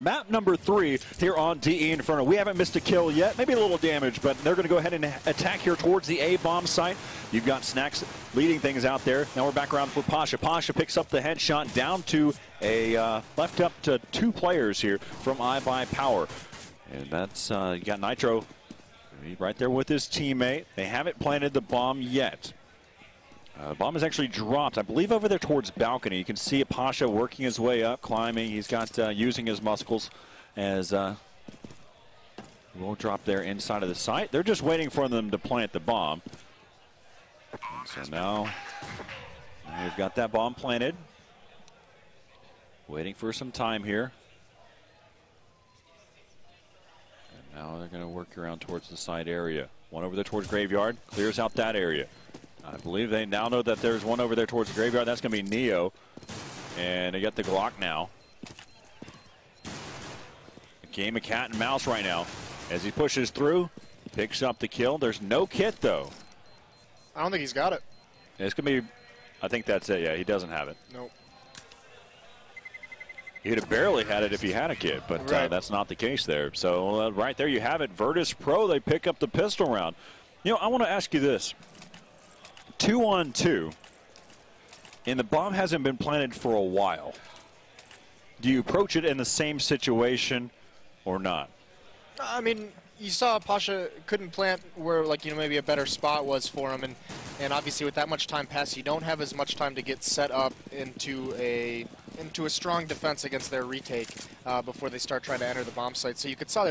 Map number 3 here on DE Inferno. We haven't missed a kill yet, maybe a little damage, but they're going to go ahead and attack here towards the A-bomb site. You've got Snacks leading things out there. Now we're back around for Pasha. Pasha picks up the headshot down to a left up to 2 players here from iBuyPower. And that's, you got Nitro right there with his teammate. They haven't planted the bomb yet. The bomb is actually dropped, I believe, over there towards balcony. You can see Pasha working his way up, climbing. He's got using his muscles as will drop there inside of the site. They're just waiting for them to plant the bomb. So now we've got that bomb planted. Waiting for some time here. And now they're going to work around towards the side area. One over there towards graveyard, clears out that area. I believe they now know that there's one over there towards the graveyard. That's going to be Neo. And they got the Glock now. A game of cat and mouse right now. As he pushes through, picks up the kill. There's no kit, though. I don't think he's got it. It's going to be, I think that's it. Yeah, he doesn't have it. Nope. He'd have barely had it if he had a kit, but right. That's not the case there. So right there you have it. Virtus.pro, they pick up the pistol round. You know, I want to ask you this. 2-on-2, and the bomb hasn't been planted for a while. Do you approach it in the same situation or not? I mean, you saw Pasha couldn't plant where, like, you know, maybe a better spot was for him, and obviously with that much time passed, you don't have as much time to get set up into a strong defense against their retake before they start trying to enter the bomb site. So you could saw they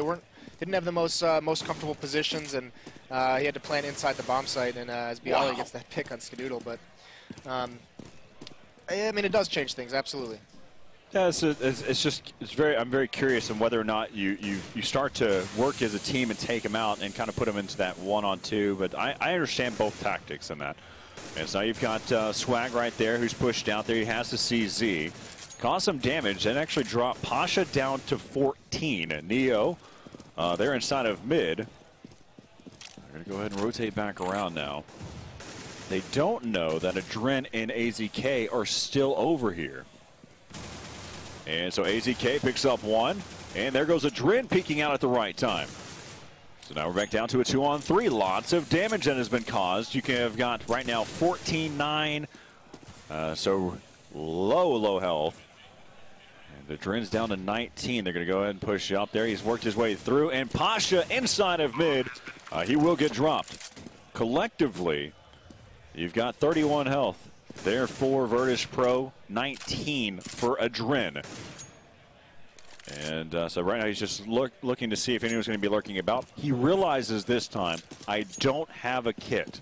didn't have the most comfortable positions, and he had to plant inside the bomb site, and as Bialy gets that pick on Skadoodle. But I mean, it does change things, absolutely. Yeah, I'm very curious on whether or not you start to work as a team and take them out and kind of put them into that 1-on-2. But I understand both tactics in that. And so you've got Swag right there, who's pushed out there. He has the CZ, caused some damage, and actually dropped Pasha down to 14. Neo, they're inside of mid. They're going to go ahead and rotate back around now. They don't know that Adren and AZK are still over here. And so AZK picks up one, and there goes Adren peeking out at the right time. So now we're back down to a 2-on-3. Lots of damage that has been caused. You can have got right now 14-9. So low health. And Adren's down to 19. They're going to go ahead and push up there. He's worked his way through, and Pasha inside of mid. He will get dropped. Collectively, you've got 31 health. There for Virtus.pro, 19 for Adren. And so right now he's just looking to see if anyone's going to be lurking about. He realizes this time, I don't have a kit.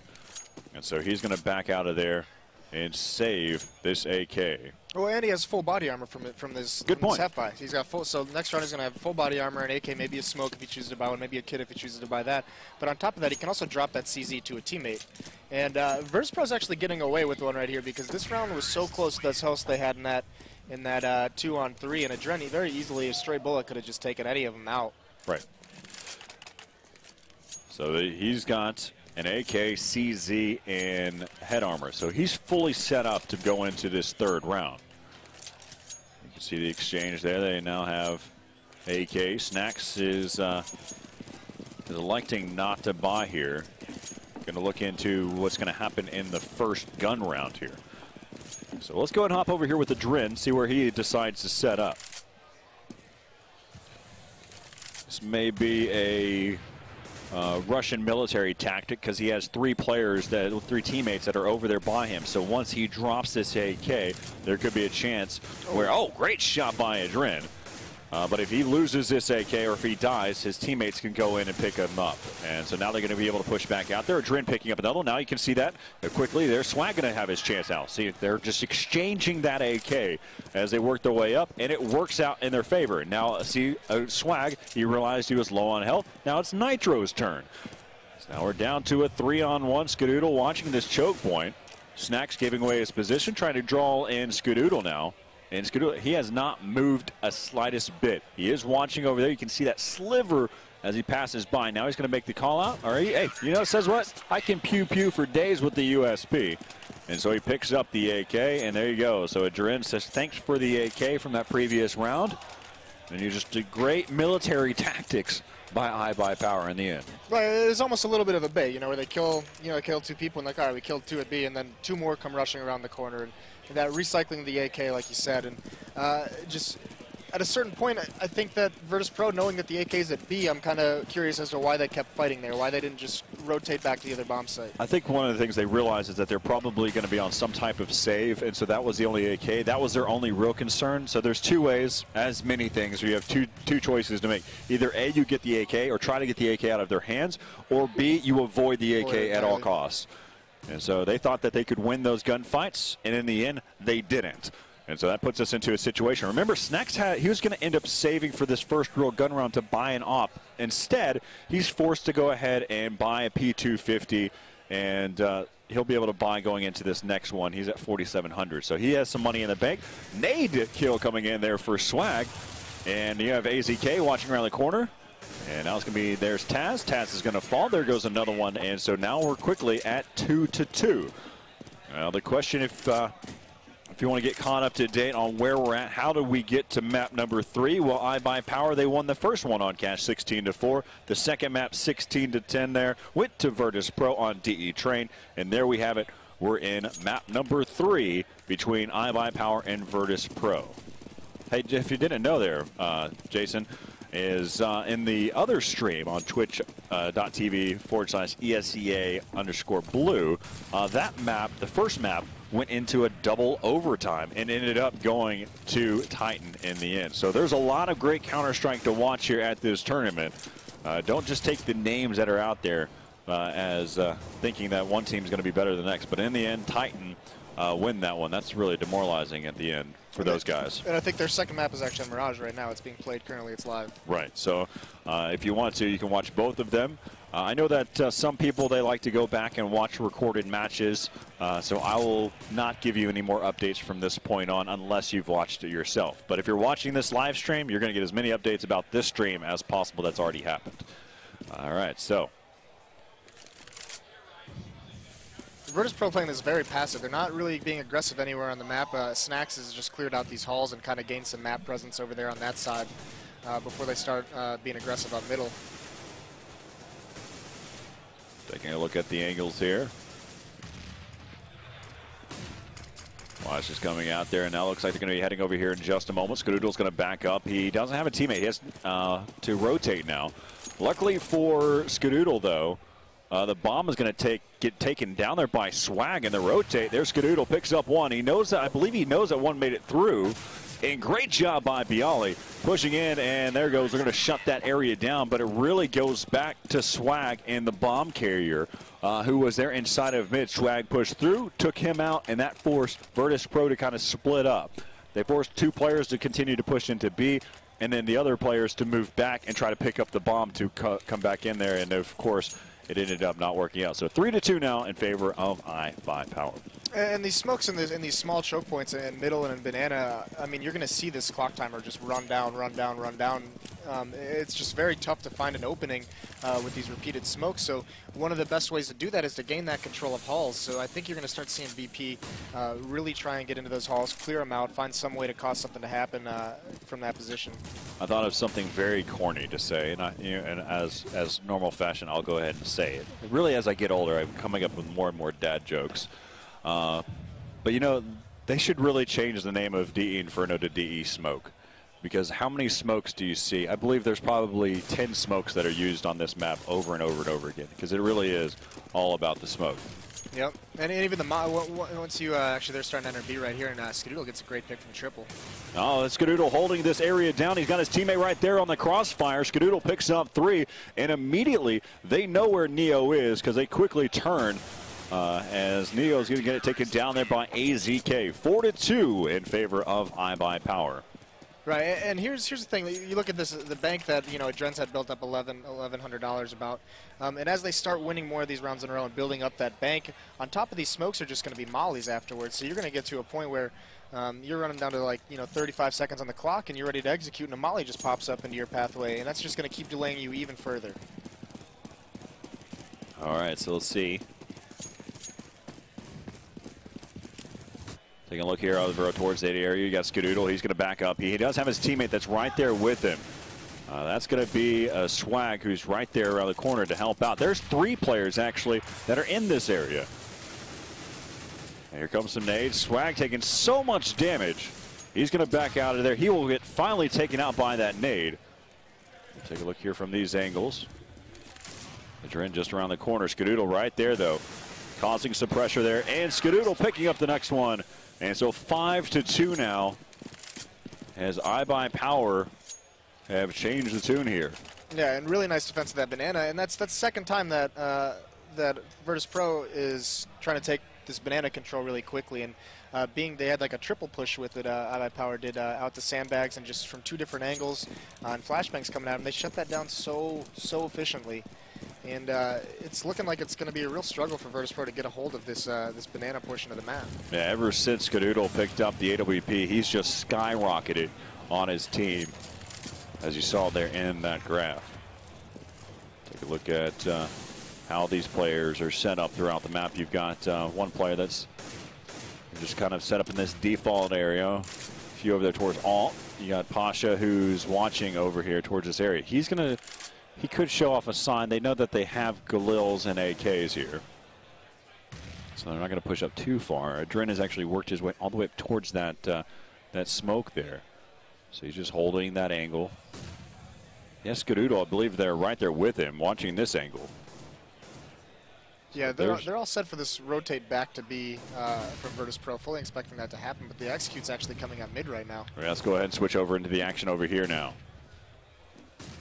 And so he's going to back out of there and save this AK. Well, and he has full body armor from this half-buy. He's got full, so next round he's going to have full body armor, an AK, maybe a smoke if he chooses to buy one, maybe a kit if he chooses to buy that. But on top of that, he can also drop that CZ to a teammate. And Virtus.pro is actually getting away with one right here because this round was so close to those health they had in that 2-on-3, and Adren very easily, a stray bullet could have just taken any of them out. Right. So he's got an AK, CZ, and head armor. So he's fully set up to go into this third round. You can see the exchange there. They now have AK. Snacks is electing not to buy here. Going to look into what's going to happen in the first gun round here. So let's go ahead and hop over here with Adren, see where he decides to set up. This may be a Russian military tactic because he has 3 teammates that are over there by him. So once he drops this AK, there could be a chance where, oh, great shot by Adren. But if he loses this AK or if he dies, his teammates can go in and pick him up. And so now they're going to be able to push back out there. Adren picking up another one. Now you can see that quickly. There's Swag going to have his chance out. See, they're just exchanging that AK as they work their way up, and it works out in their favor. Now, see, Swag, he realized he was low on health. Now it's Nitro's turn. So now we're down to a 3-on-1. Skadoodle watching this choke point. Snacks giving away his position, trying to draw in Skadoodle now. And Skadoodle, he has not moved a slightest bit. He is watching over there. You can see that sliver as he passes by. Now he's going to make the call out. All right, hey, you know, it says what? I can pew for days with the USP. And so he picks up the AK, and there you go. So Adren says thanks for the AK from that previous round. And you just did great military tactics by iBuyPower in the end. Right, it's almost a little bit of a bait, where they kill, kill 2 people and like, all right, we killed 2 at B, and then 2 more come rushing around the corner, and that recycling the AK, like you said, and just at a certain point, I think that Virtus.pro, knowing that the AK is at B, I'm kind of curious as to why they kept fighting there, why they didn't just rotate back to the other bomb site. I think one of the things they realized is that they're probably going to be on some type of save, and so that was the only AK. That was their only real concern. So there's 2 ways, as many things, where you have two choices to make. Either A, you get the AK, or try to get the AK out of their hands, or B, you avoid the AK at all costs. And so they thought that they could win those gunfights, and in the end, they didn't. And so that puts us into a situation. Remember, Snacks he was going to end up saving for this first real gun round to buy an AWP. Instead, he's forced to go ahead and buy a P250, and he'll be able to buy going into this next one. He's at 4,700, so he has some money in the bank. Nade kill coming in there for Swag, and you have AZK watching around the corner. And now it's going to be, there's Taz. Taz is going to fall. There goes another one, and so now we're quickly at 2-2. Well, the question, if you want to get caught up to date on where we're at, how do we get to map number 3? Well, iBuyPower, they won the first one on cash 16-4. The second map 16-10 there. Went to Virtus.pro on DE Train. And there we have it. We're in map number 3 between iBuyPower and Virtus.pro. Hey, if you didn't know there, Jason, is in the other stream on twitch.tv/ESEA_blue. That map, the first map, went into a double overtime and ended up going to Titan in the end. So there's a lot of great Counter-Strike to watch here at this tournament. Don't just take the names that are out there as thinking that one team's going to be better than the next. But in the end, Titan win that one. That's really demoralizing at the end for those guys. And I think their second map is actually on Mirage right now. It's being played currently. It's live. Right. So if you want to, you can watch both of them. I know that some people, they like to go back and watch recorded matches, so I will not give you any more updates from this point on unless you've watched it yourself. But if you're watching this live stream, you're going to get as many updates about this stream as possible that's already happened. All right, so. Virtus.pro playing this very passive. They're not really being aggressive anywhere on the map. Snacks has just cleared out these halls and kind of gained some map presence over there on that side before they start being aggressive on middle. Taking a look at the angles here. Watch is coming out there, and now looks like they're going to be heading over here in just a moment. Skadoodle's going to back up. He doesn't have a teammate. He has to rotate now. Luckily for Skadoodle, though, the bomb is going to get taken down there by Swag in the rotate. There's Skadoodle, picks up one. He knows that, I believe he knows that one made it through. And great job by Bialy pushing in, and there goes. They're going to shut that area down, but it really goes back to Swag and the bomb carrier who was there inside of mid. Swag pushed through, took him out, and that forced Virtus.pro to kind of split up. They forced 2 players to continue to push into B, and then the other players to move back and try to pick up the bomb to come back in there, and of course it ended up not working out. So 3-2 now in favor of iBuyPower. And these smokes in these small choke points in middle and in banana, I mean, you're going to see this clock timer just run down, run down, run down. It's just very tough to find an opening with these repeated smokes. So one of the best ways to do that is to gain that control of halls. So I think you're going to start seeing BP really try and get into those halls, clear them out, find some way to cause something to happen from that position. I thought of something very corny to say, and, and as normal fashion, I'll go ahead and say it. Really, as I get older, I'm coming up with more and more dad jokes. But they should really change the name of DE Inferno to DE Smoke, because how many smokes do you see? I believe there's probably 10 smokes that are used on this map over and over and over again, because it really is all about the smoke. Yep, and even once you actually they're starting to enter B right here, and Skadoodle gets a great pick from triple. Oh, it's Skadoodle holding this area down. He's got his teammate right there on the crossfire. Skadoodle picks up 3, and immediately they know where Neo is because they quickly turn. As Neo's going to get it taken down there by AZK. 4-2 in favor of iBuyPower. Right, and here's the thing. You look at this, the bank that Drens had built up $1,100 about, and as they start winning more of these rounds in a row and building up that bank, on top of these smokes are just going to be mollies afterwards. So you're going to get to a point where you're running down to like 35 seconds on the clock, and you're ready to execute, and a molly just pops up into your pathway, and that's just going to keep delaying you even further. All right, so let's see. Taking a look here over towards that area. You got Skadoodle. He's going to back up. He does have his teammate that's right there with him. That's going to be Swag, who's right there around the corner to help out. There's 3 players, actually, that are in this area. And here comes some nades. Swag taking so much damage. He's going to back out of there. He will get finally taken out by that nade. We'll take a look here from these angles. Adren just around the corner. Skadoodle right there, though, causing some pressure there. And Skadoodle picking up the next one. And so 5-2 now, as iBuyPower have changed the tune here. Yeah, and really nice defense of that banana. And that's the second time that that Virtus.pro is trying to take this banana control really quickly. And they had like a triple push with it. iBuyPower did out the sandbags and just from 2 different angles and flashbangs coming at them. They shut that down so efficiently. And it's looking like it's going to be a real struggle for Virtus.pro to get a hold of this this banana portion of the map. Yeah, ever since Skadoodle picked up the AWP, he's just skyrocketed on his team, as you saw there in that graph. Take a look at how these players are set up throughout the map. You've got one player that's just kind of set up in this default area. A few over there towards alt. You got Pasha, who's watching over here towards this area. He could show off a sign. They know that they have Galils and AKs here, so they're not going to push up too far. Adren has actually worked his way all the way up towards that that smoke there, so he's just holding that angle. Yes, Skadoodle, I believe they're right there with him, watching this angle. Yeah, they're all set for this rotate back to B from Virtus.pro, fully expecting that to happen, but the execute's actually coming up mid right now. All right, let's go ahead and switch over into the action over here now.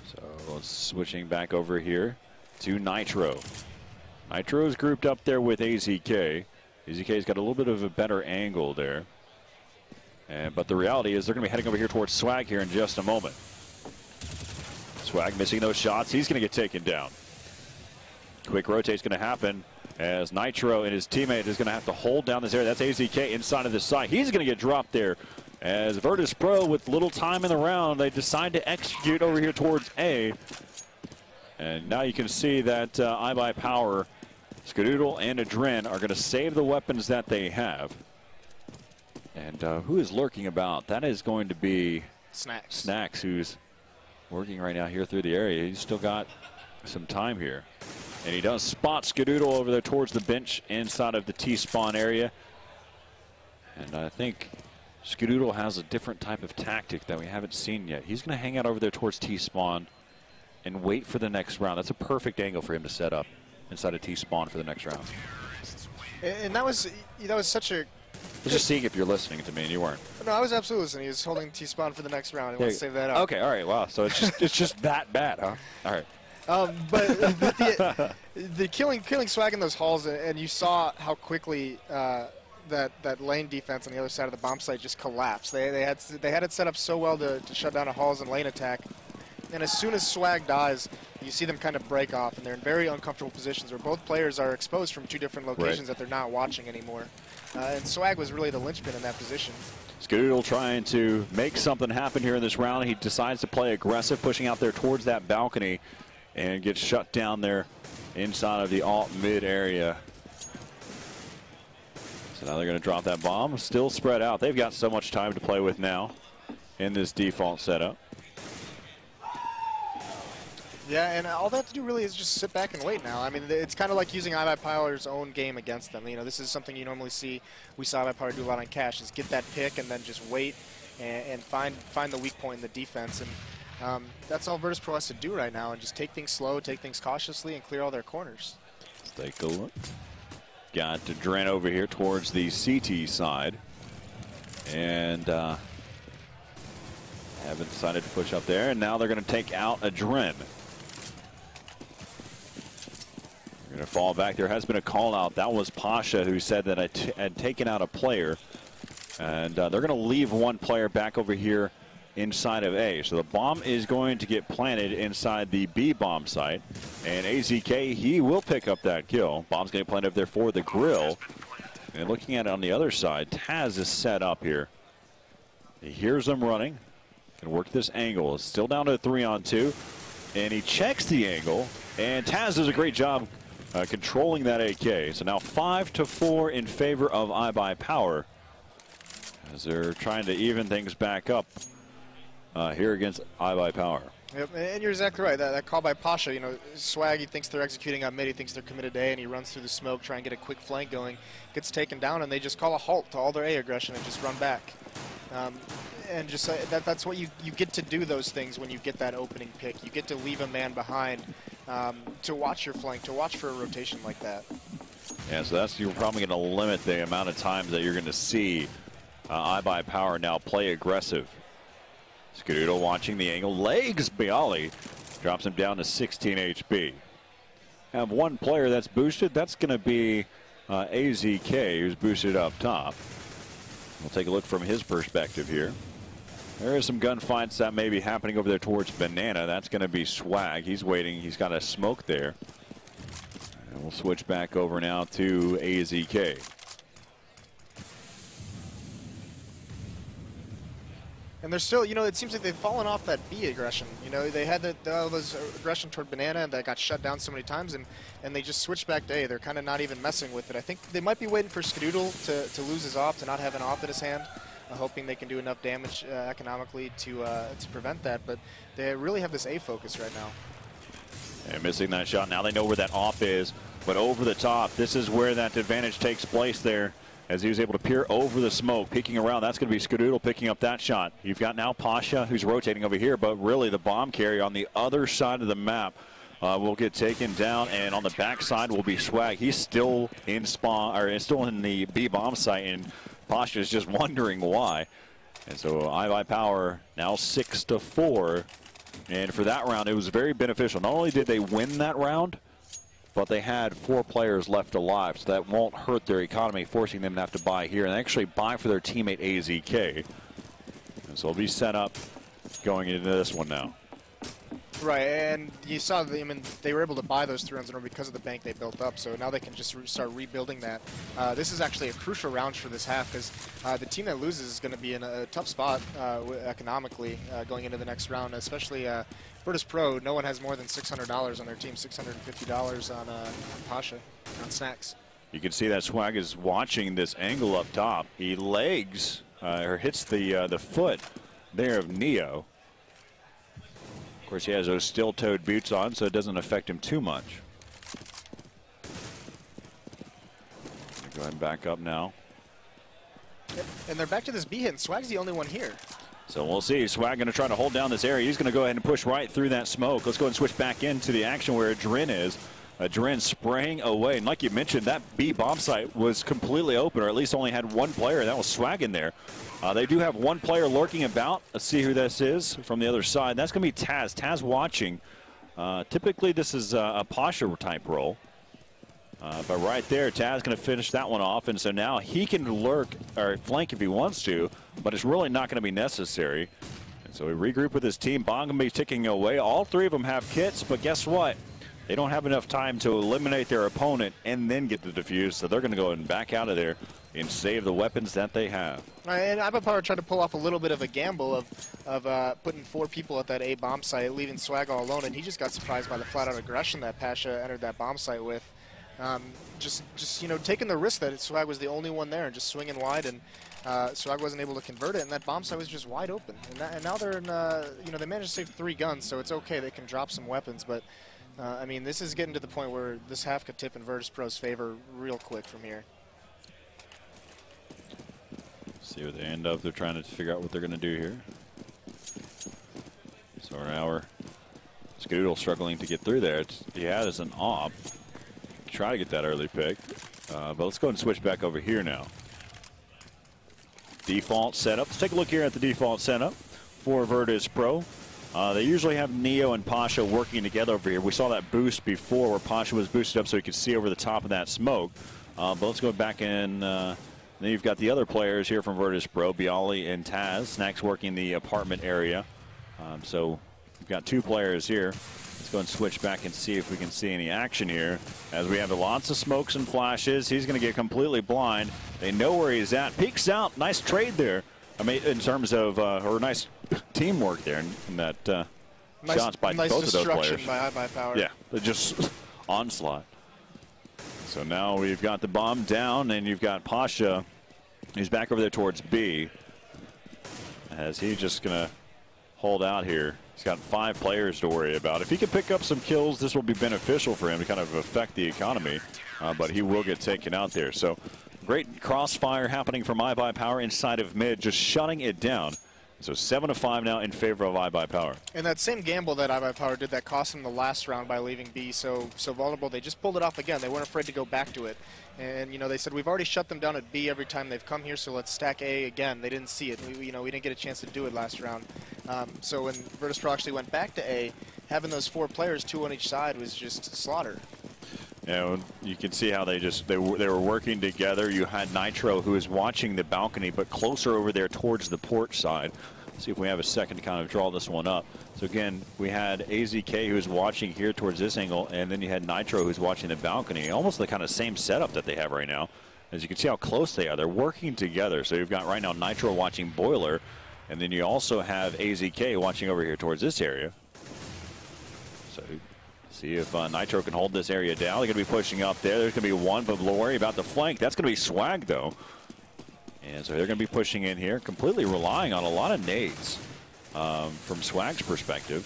So switching back over here to Nitro. Nitro is grouped up there with AZK. AZK's got a little bit of a better angle there. But the reality is they're going to be heading over here towards Swag here in just a moment. Swag missing those shots. He's going to get taken down. Quick rotate's going to happen as Nitro and his teammate is going to have to hold down this area. That's AZK inside of the site. He's going to get dropped there. As Virtus.pro, with little time in the round, they decide to execute over here towards A. And now you can see that iBuyPower, Skadoodle, and Adren are going to save the weapons that they have. And who is lurking about? That is going to be Snacks, who's working right now here through the area. He's still got some time here. And he does spot Skadoodle over there towards the bench inside of the T-spawn area. And I think Skadoodle has a different type of tactic that we haven't seen yet. He's going to hang out over there towards T-spawn and wait for the next round. That's a perfect angle for him to set up inside of T-spawn for the next round. And that was such a... I was just seeing if you're listening to me, and you weren't. No, I was absolutely listening. He was holding T-spawn for the next round. Let's save that up. Okay, all right, wow. So it's just that bad, huh? All right. But the killing Swag in those halls, and you saw how quickly that lane defense on the other side of the bomb site just collapsed. They had it set up so well to shut down a halls and lane attack. And as soon as Swag dies, you see them kind of break off, and they're in very uncomfortable positions where both players are exposed from 2 different locations that they're not watching anymore. And Swag was really the linchpin in that position. Skadoodle trying to make something happen here in this round. He decides to play aggressive, pushing out there towards that balcony, and gets shut down there inside of the alt mid area. So now they're going to drop that bomb. Still spread out. They've got so much time to play with now in this default setup. Yeah, and all they have to do really is just sit back and wait now. I mean, it's kind of like using iBuyPower's own game against them. You know, this is something you normally see. We saw iBuyPower do a lot on cash, is get that pick and then just wait and find the weak point in the defense. And that's all Virtus.pro has to do right now, and just take things slow, take things cautiously, and clear all their corners. Let's take a look. Got Adren over here towards the CT side. And haven't decided to push up there, and now they're going to take out Adren. Going to fall back. There has been a call out. That was Pasha who said that I had taken out a player. And they're going to leave one player back over here inside of A. So the bomb is going to get planted inside the B bomb site. And AZK, he will pick up that kill. Bomb's going to plant up there for the grill. And looking at it on the other side, Taz is set up here. He hears them running. Can work this angle. It's still down to a 3-on-2. And he checks the angle. And Taz does a great job controlling that AK. So now 5-4 in favor of iBuyPower. as they're trying to even things back up here against iBuyPower. Yep, and you're exactly right. That call by Pasha, you know, Swag, he thinks they're executing on mid, he thinks they're committed to A, and he runs through the smoke, try and get a quick flank going, gets taken down, and they just call a halt to all their A aggression and just run back. And just that's what you get to do, those things when you get that opening pick. You get to leave a man behind to watch your flank, to watch for a rotation like that. Yeah, so you're probably going to limit the amount of times that you're going to see iBuyPower now play aggressive. Skirmishes watching the angle, legs Bialy, drops him down to 16 HP. Have one player that's boosted, that's going to be AZK, who's boosted up top. We'll take a look from his perspective here. There is some gunfights that may be happening over there towards Banana. That's going to be Swag. He's waiting. He's got a smoke there. And we'll switch back over now to AZK. And they're still, you know, it seems like they've fallen off that B aggression. You know, they had those aggression toward Banana and that got shut down so many times, and they just switched back to A. They're kind of not even messing with it. I think they might be waiting for Skirmishes to lose his off, to not have an off in his hand, hoping they can do enough damage economically to prevent that. But they really have this A focus right now. And missing that shot. Now they know where that off is, but over the top, this is where that advantage takes place there. As he was able to peer over the smoke, peeking around. That's going to be Skirmishes picking up that shot. You've got now Pasha, who's rotating over here, but really the bomb carrier on the other side of the map will get taken down, and on the backside will be Swag. He's still in spawn, or still in the B bomb site, and Pasha is just wondering why. And so iBuyPower now 6-4, and for that round, it was very beneficial. Not only did they win that round, but they had 4 players left alive, so that won't hurt their economy, forcing them to have to buy here, and actually buy for their teammate AZK. And so they'll be set up going into this one now. Right, and you saw, I mean, they were able to buy those 3 rounds in a row because of the bank they built up, so now they can just start rebuilding that. This is actually a crucial round for this half, because the team that loses is going to be in a tough spot economically going into the next round, especially Virtus.pro. No one has more than $600 on their team, $650 on Pasha, on snacks. You can see that Swag is watching this angle up top. He legs, or hits the foot there of Neo. Of course, he has those steel-toed boots on, so it doesn't affect him too much. Go ahead and back up now. Yep. And they're back to this B hit, and Swag's the only one here. So we'll see. Swag going to try to hold down this area. He's going to go ahead and push right through that smoke. Let's go ahead and switch back into the action where Adrin is. Adrin spraying away. And like you mentioned, that B bomb site was completely open, or at least only had one player. That was Swag in there. They do have one player lurking about. Let's see who this is from the other side. That's going to be Taz. Taz watching. Typically, this is a Pasha type role. But right there, Taz going to finish that one off. And so now he can lurk or flank if he wants to, but it's really not going to be necessary. And so we regroup with his team. Bong going to be ticking away. All 3 of them have kits, but guess what? They don't have enough time to eliminate their opponent and then get the defuse. So they're going to go and back out of there and save the weapons that they have. And iBuyPower tried to pull off a little bit of a gamble of putting 4 people at that A bomb site, leaving Swag all alone, and he just got surprised by the flat-out aggression that Pasha entered that bomb site with. Just you know, taking the risk that Swag was the only one there and just swinging wide, and Swag wasn't able to convert it, and that bomb site was just wide open. And now they're in, you know, they managed to save 3 guns, so it's okay. They can drop some weapons, but I mean, this is getting to the point where this half could tip in Virtus.pro's favor real quick from here. See what they end up. They're trying to figure out what they're going to do here. So now Skirmishes struggling to get through there. He has an op. Try to get that early pick. But let's go and switch back over here now. Default setup. Let's take a look here at the default setup for Virtus.pro. They usually have Neo and Pasha working together over here. We saw that boost before where Pasha was boosted up so he could see over the top of that smoke. But let's go back in. Then you've got the other players here from Virtus.pro, Bialy and Taz. Snacks working the apartment area. So we've got 2 players here. Let's go and switch back and see if we can see any action here. As we have lots of smokes and flashes. He's going to get completely blind. They know where he's at. Peeks out. Nice trade there. I mean, in terms of, or nice teamwork there in that shots by both of those players. By iBuyPower. Yeah, just onslaught. So now we've got the bomb down, and you've got Pasha. He's back over there towards B. as he's just going to hold out here. He's got 5 players to worry about. If he can pick up some kills, this will be beneficial for him to kind of affect the economy, but he will get taken out there. So great crossfire happening from iBuyPower inside of mid, just shutting it down. So 7-5 now in favor of iBuyPower. And that same gamble that iBuyPower did that cost them the last round by leaving B so vulnerable, they just pulled it off again. They weren't afraid to go back to it. And, you know, they said, we've already shut them down at B every time they've come here, so let's stack A again. They didn't see it. We didn't get a chance to do it last round. So when Virtus.pro actually went back to A, having those 4 players, 2 on each side, was just slaughter. You know, you can see how they were working together. You had Nitro, who is watching the balcony, but closer over there towards the port side. See if we have a second to kind of draw this one up. So again, we had AZK, who is watching here towards this angle, and then you had Nitro, who's watching the balcony. Almost the kind of same setup that they have right now. As you can see how close they are. They're working together. So you've got right now Nitro watching Boiler, and then you also have AZK watching over here towards this area. So see if Nitro can hold this area down. They're going to be pushing up there. There's going to be one, but worry about the flank. That's going to be Swag, though. And so they're going to be pushing in here, completely relying on a lot of nades from Swag's perspective.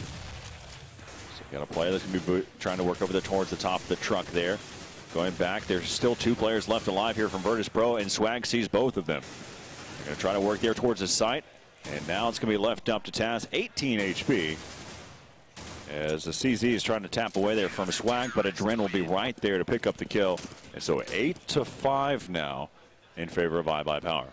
So you got a player that's going to be trying to work over there towards the top of the truck there. Going back, there's still 2 players left alive here from Virtus.pro, and Swag sees both of them. They're going to try to work there towards the site. And now it's going to be left up to Taz, 18 HP. As the CZ is trying to tap away there from Swag, but Adren will be right there to pick up the kill. And so 8-5 now in favor of iBuyPower.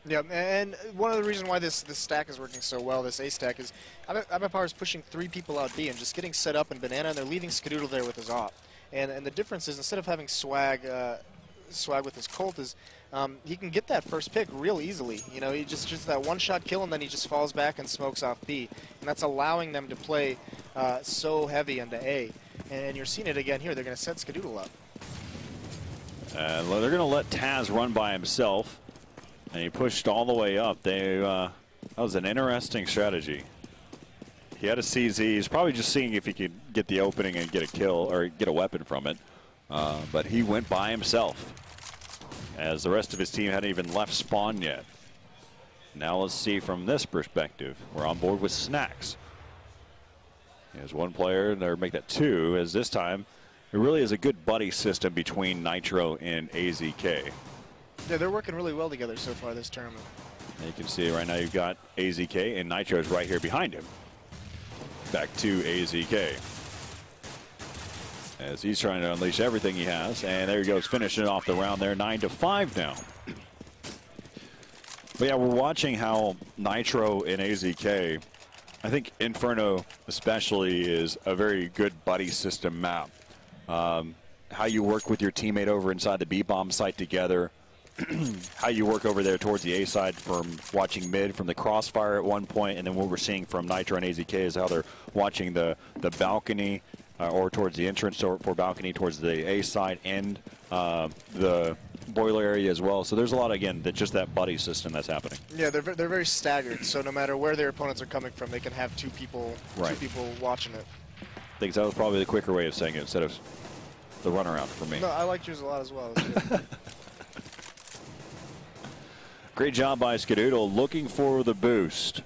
Yeah, and one of the reasons why this stack is working so well, this A stack, is iBuyPower is pushing 3 people out B and just getting set up in Banana, and they're leaving Skadoodle there with his op. And the difference is, instead of having Swag with his Colt, is he can get that first pick real easily. You know, he just that one-shot kill, and then he just falls back and smokes off B. And that's allowing them to play so heavy into A. And you're seeing it again here. They're going to set Skadoodle up. They're going to let Taz run by himself. And he pushed all the way up. That was an interesting strategy. He had a CZ. He's probably just seeing if he could get the opening and get a kill or get a weapon from it. But he went by himself, as the rest of his team hadn't even left spawn yet. Now let's see from this perspective. We're on board with Snacks. There's 1 player, and they'll make that 2, as this time it really is a good buddy system between Nitro and AZK. Yeah, they're working really well together so far this tournament. And you can see right now you've got AZK, and Nitro's right here behind him. Back to AZK, as he's trying to unleash everything he has. And there he goes, finishing off the round there, 9-5 now. But yeah, we're watching how Nitro and AZK, I think Inferno especially, is a very good buddy system map. How you work with your teammate over inside the B-bomb site together. How you work over there towards the A side from watching mid from the crossfire at one point, and then what we're seeing from Nitro and AZK is how they're watching the balcony or towards the entrance for balcony towards the A side and the boiler area as well. So there's a lot, again, just that buddy system that's happening. Yeah, they're very staggered. So no matter where their opponents are coming from, they can have 2 people watching it. I think that was probably the quicker way of saying it instead of the runaround for me. No, I liked yours a lot as well. Great job by Skadoodle, looking for the boost.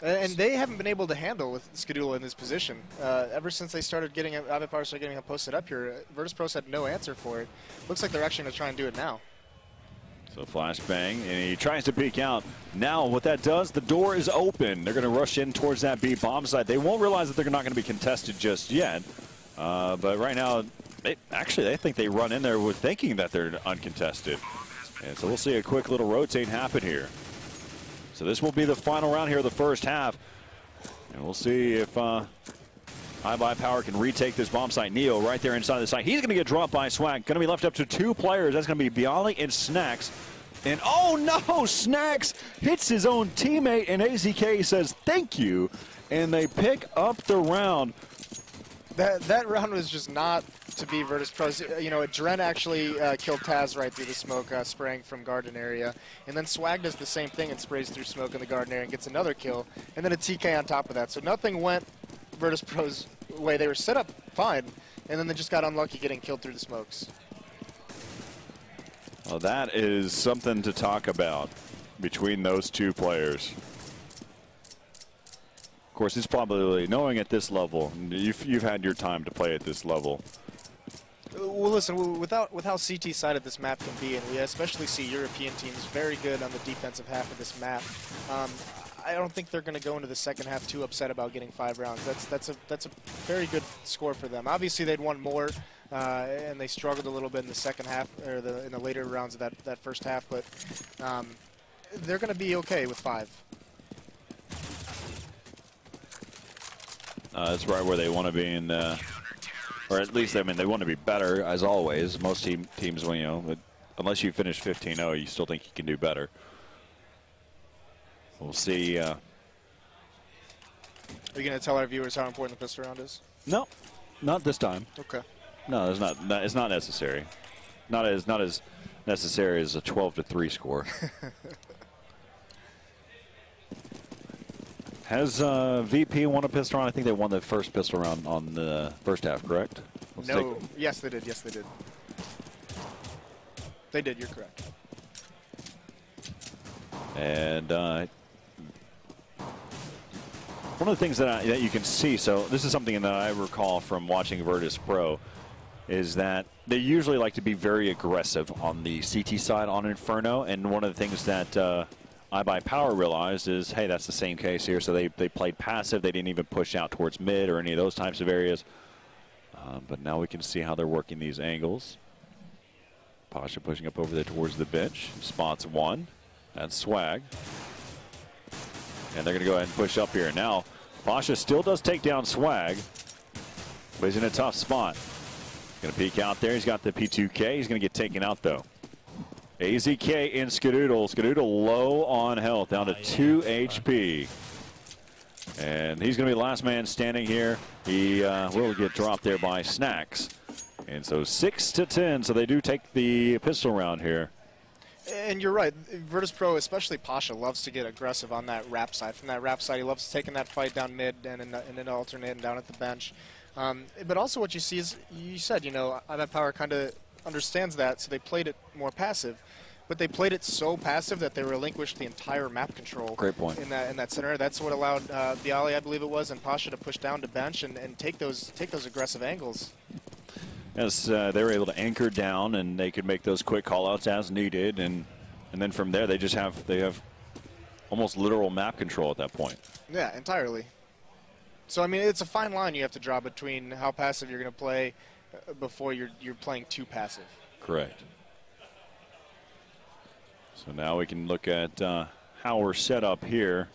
And they haven't been able to handle with Skadoodle in this position. Ever since they started getting iBuyPower started getting him posted up here, Virtus.pro had no answer for it. Looks like they're actually going to try and do it now. So flashbang, and he tries to peek out. Now what that does, the door is open. They're going to rush in towards that B bomb site. They won't realize that they're not going to be contested just yet. But right now, they think they run in there with thinking that they're uncontested. And so we'll see a quick little rotate happen here. So this will be the final round here of the first half. And we'll see if iBuyPower can retake this bomb site. Neo right there inside the site. He's going to get dropped by Swag. Going to be left up to 2 players. That's going to be Bialy and Snacks. And oh no, Snacks hits his own teammate, and AZK says thank you. And they pick up the round. That round was just not to be Virtus.pro. You know, Dren actually killed Taz right through the smoke, spraying from garden area. And then Swag does the same thing and sprays through smoke in the garden area and gets another kill. And then a TK on top of that. So nothing went Virtus.pro's way. They were set up fine, and then they just got unlucky getting killed through the smokes. Well, that is something to talk about. between those two players. Of course, it's probably knowing at this level. You've had your time to play at this level. Well, listen, with how CT-sided this map can be, and we especially see European teams very good on the defensive half of this map, I don't think they're going to go into the second half too upset about getting 5 rounds. That's a very good score for them. Obviously, they'd won more, and they struggled a little bit in the second half, or in the later rounds of that first half, but they're going to be okay with 5. That's right where they want to be, in, or at least, I mean, they want to be better, as always. Most teams, you know, but unless you finish 15-0, you still think you can do better. We'll see. Are you going to tell our viewers how important the pistol round is? No, not this time. Okay. No, it's not. It's not necessary. Not as necessary as a 12-3 score. Has VP won a pistol round? I think they won the first pistol round on the first half, correct? No. Yes, they did. Yes, they did. They did. You're correct. And one of the things that you can see, so this is something that I recall from watching Virtus.pro, is that they usually like to be very aggressive on the CT side on Inferno. And one of the things that iBuyPower realized is, hey, that's the same case here. So they played passive. They didn't even push out towards mid or any of those types of areas. But now we can see how they're working these angles. Pasha pushing up over there towards the bench. Spots 1. That's Swag. And they're going to go ahead and push up here. Now, Pasha still does take down Swag, but he's in a tough spot. Going to peek out there. He's got the P2K. He's going to get taken out, though. AZK in Skadoodle. Skadoodle low on health, down to 2 HP. And he's going to be the last man standing here. He will get dropped there by Snacks. And so 6-10. So they do take the pistol round here. And you're right. Virtus.pro, especially Pasha, loves to get aggressive on that wrap side. From that wrap side, he loves taking that fight down mid and then alternate and down at the bench. But also what you see is, you said, you know, iBuyPower kind of understands that, so they played it more passive. But they played it so passive that they relinquished the entire map control. Great point. In that center. That's what allowed Bialy, I believe it was, and Pasha to push down to bench and take those aggressive angles. Yes, they were able to anchor down, and they could make those quick callouts as needed, and then from there they have almost literal map control at that point. Yeah, entirely. So I mean, it's a fine line you have to draw between how passive you're going to play before you're playing too passive. Correct. So now we can look at how we're set up here.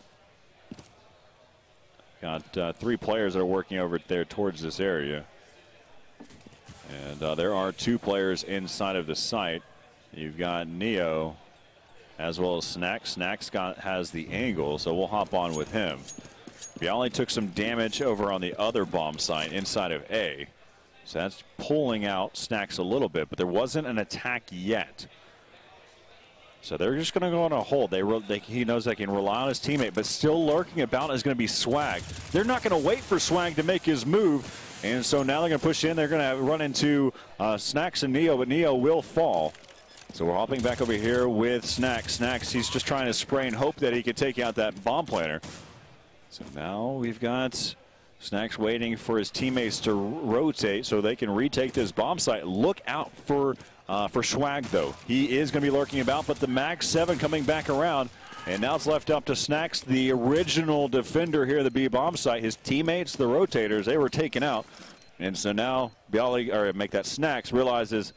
Got 3 players that are working over there towards this area. And there are 2 players inside of the site. You've got Neo as well as Snacks. Snacks has the angle, so we'll hop on with him. Bialy took some damage over on the other bomb site inside of A. So that's pulling out Snacks a little bit, but there wasn't an attack yet. So they're just going to go on a hold. He knows they can rely on his teammate, but still lurking about is going to be Swag. They're not going to wait for Swag to make his move. And so now they're going to push in. They're going to run into Snacks and Neo, but Neo will fall. So we're hopping back over here with Snacks. Snacks, he's just trying to spray and hope that he can take out that bomb planter. So now we've got Snacks waiting for his teammates to rotate so they can retake this bomb site. Look out for Swag, though. He is going to be lurking about, but the Mag 7 coming back around. And now it's left up to Snacks, the original defender here at the B bomb site. His teammates, the rotators, they were taken out. And so now Bialy, or make that Snacks, realizes,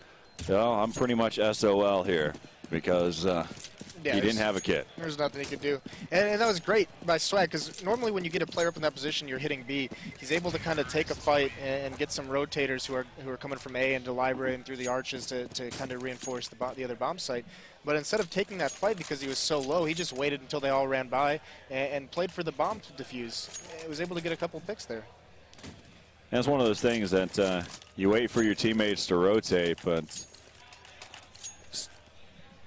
oh, I'm pretty much SOL here because he didn't have a kit. There's nothing he could do. And that was great by Swag, because normally when you get a player up in that position, you're hitting B. He's able to kind of take a fight and get some rotators who are coming from A into library and through the arches to kind of reinforce the other bomb site. But instead of taking that fight because he was so low, he just waited until they all ran by and played for the bomb to defuse. He was able to get a couple picks there. That's one of those things that you wait for your teammates to rotate, but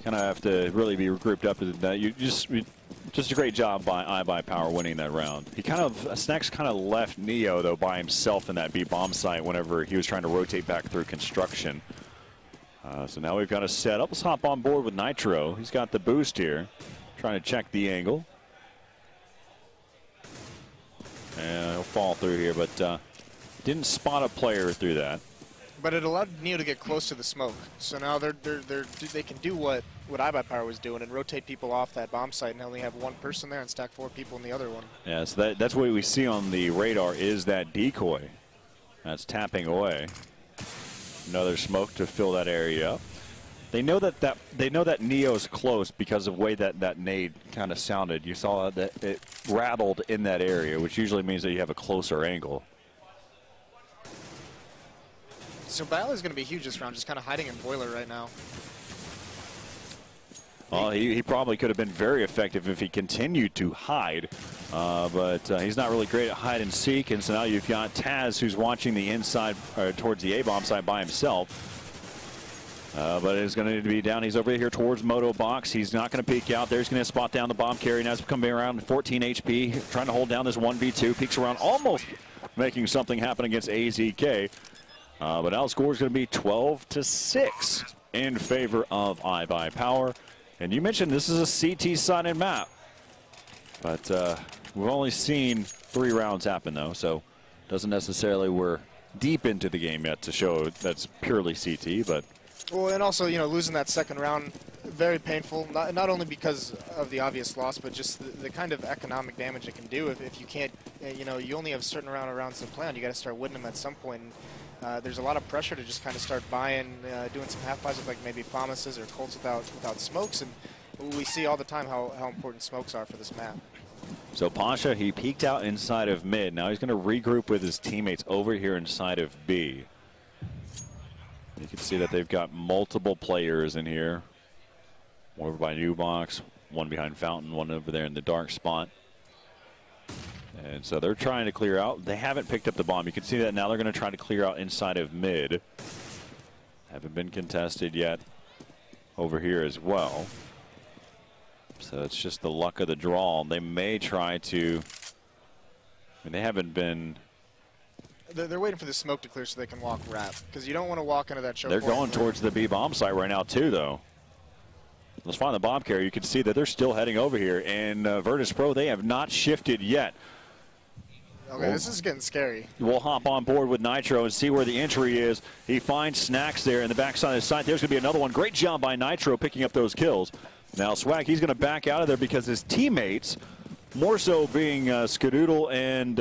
kind of have to really be grouped up in that. Just a great job by iBuyPower winning that round. Snacks kind of left Neo though by himself in that B bomb site whenever he was trying to rotate back through construction. So now we've got a setup. Let's hop on board with Nitro. He's got the boost here. Trying to check the angle. And he'll fall through here, but didn't spot a player through that. But it allowed Neo to get close to the smoke. So now they can do what iBuyPower was doing and rotate people off that bomb site and only have one person there and stack 4 people in the other one. Yeah, so that's what we see on the radar is that decoy. That's tapping away. Another smoke to fill that area up. They know that Neo's close because of the way that nade kind of sounded. You saw that it rattled in that area, which usually means that you have a closer angle. So Battle is going to be huge this round, just kind of hiding in Boiler right now. Well, he probably could have been very effective if he continued to hide, but he's not really great at hide and seek, and so now you've got Taz who's watching the inside towards the A-bomb side by himself. But it's going to be down. He's over here towards Moto Box. He's not going to peek out. There's going to spot down the bomb carrier. Now he's coming around 14 HP, trying to hold down this 1v2. Peeks around, almost making something happen against AZK. But now the score is going to be 12-6 in favor of iBuyPower. And you mentioned this is a CT-sided map. But we've only seen 3 rounds happen, though. So doesn't necessarily we're deep into the game yet to show that's purely CT. But well, and also, you know, losing that second round, very painful, not only because of the obvious loss, but just the kind of economic damage it can do if you can't, you know, you only have a certain amount of rounds to play on. You got to start winning them at some point. And, there's a lot of pressure to just kind of start buying, doing some half buys with like maybe Promises or Colts without smokes. And we see all the time how important smokes are for this map. So Pasha, he peeked out inside of mid. Now he's going to regroup with his teammates over here inside of B. You can see that they've got multiple players in here. One over by New Box, one behind Fountain, one over there in the dark spot. And so they're trying to clear out. They haven't picked up the bomb. You can see that now they're going to try to clear out inside of mid. Haven't been contested yet over here as well. So it's just the luck of the draw. They may try to, I mean, they haven't been. They're waiting for the smoke to clear so they can walk wrap, because you don't want to walk into that choke. They're going towards the B bomb site right now too, though. Let's find the bomb carrier. You can see that they're still heading over here. And Virtus.pro, they have not shifted yet. Okay, this is getting scary. We'll hop on board with Nitro and see where the entry is. He finds Snacks there in the backside of the site. There's going to be another one. Great job by Nitro picking up those kills. Now Swag, he's going to back out of there because his teammates, more so being Skadoodle and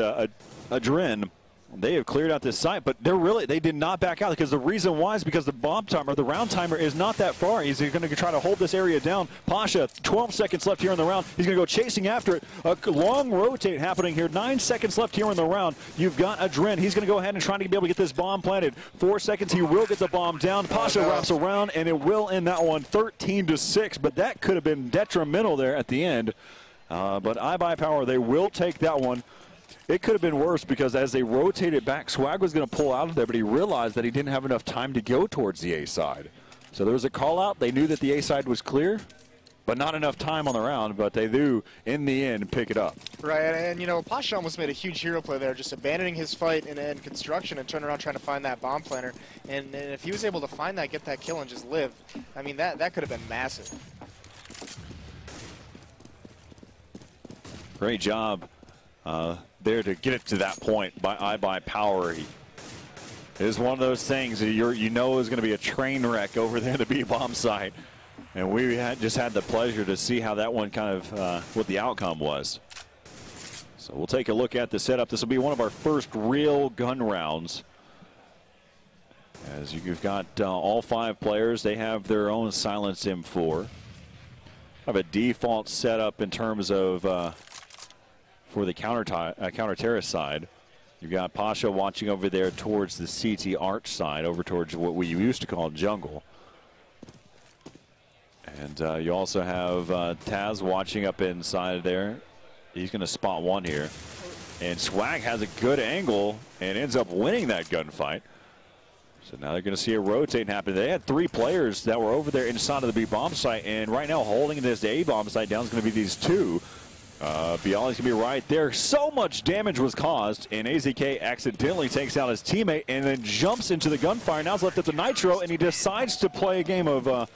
Adrin, they have cleared out this site, but they did not back out, because the reason why is because the bomb timer, the round timer, is not that far. He's going to try to hold this area down. Pasha, 12 seconds left here in the round. He's going to go chasing after it. A long rotate happening here. 9 seconds left here in the round. You've got Adrin. He's going to go ahead and try to be able to get this bomb planted. 4 seconds. He will get the bomb down. Pasha wraps around, and it will end that one 13-6. But that could have been detrimental there at the end. But iBuyPower, they will take that one. It could have been worse, because as they rotated back, Swag was going to pull out of there, but he realized that he didn't have enough time to go towards the A side. So there was a call out. They knew that the A side was clear, but not enough time on the round, but they do, in the end, pick it up. Right, and you know, Pasha almost made a huge hero play there, just abandoning his fight in construction and turning around trying to find that bomb planter. And if he was able to find that, get that kill, and just live, I mean, that could have been massive. Great job there to get it to that point by iBuyPower. It is one of those things that you know is going to be a train wreck over there at the B-bomb site. And we just had the pleasure to see how that one kind of, what the outcome was. So we'll take a look at the setup. This will be one of our first real gun rounds. As you've got all 5 players, they have their own Silence M4. Have a default setup in terms of for the counter-terrorist side. You've got Pasha watching over there towards the CT arch side, over towards what we used to call jungle. And you also have Taz watching up inside there. He's going to spot one here. And Swag has a good angle and ends up winning that gunfight. So now they're going to see a rotate happen. They had 3 players that were over there inside of the B-bomb site, and right now holding this A-bomb site down is going to be these 2. Bialy's going to be right there. So much damage was caused, and AZK accidentally takes out his teammate and then jumps into the gunfire. Now it's left up to Nitro, and he decides to play a game of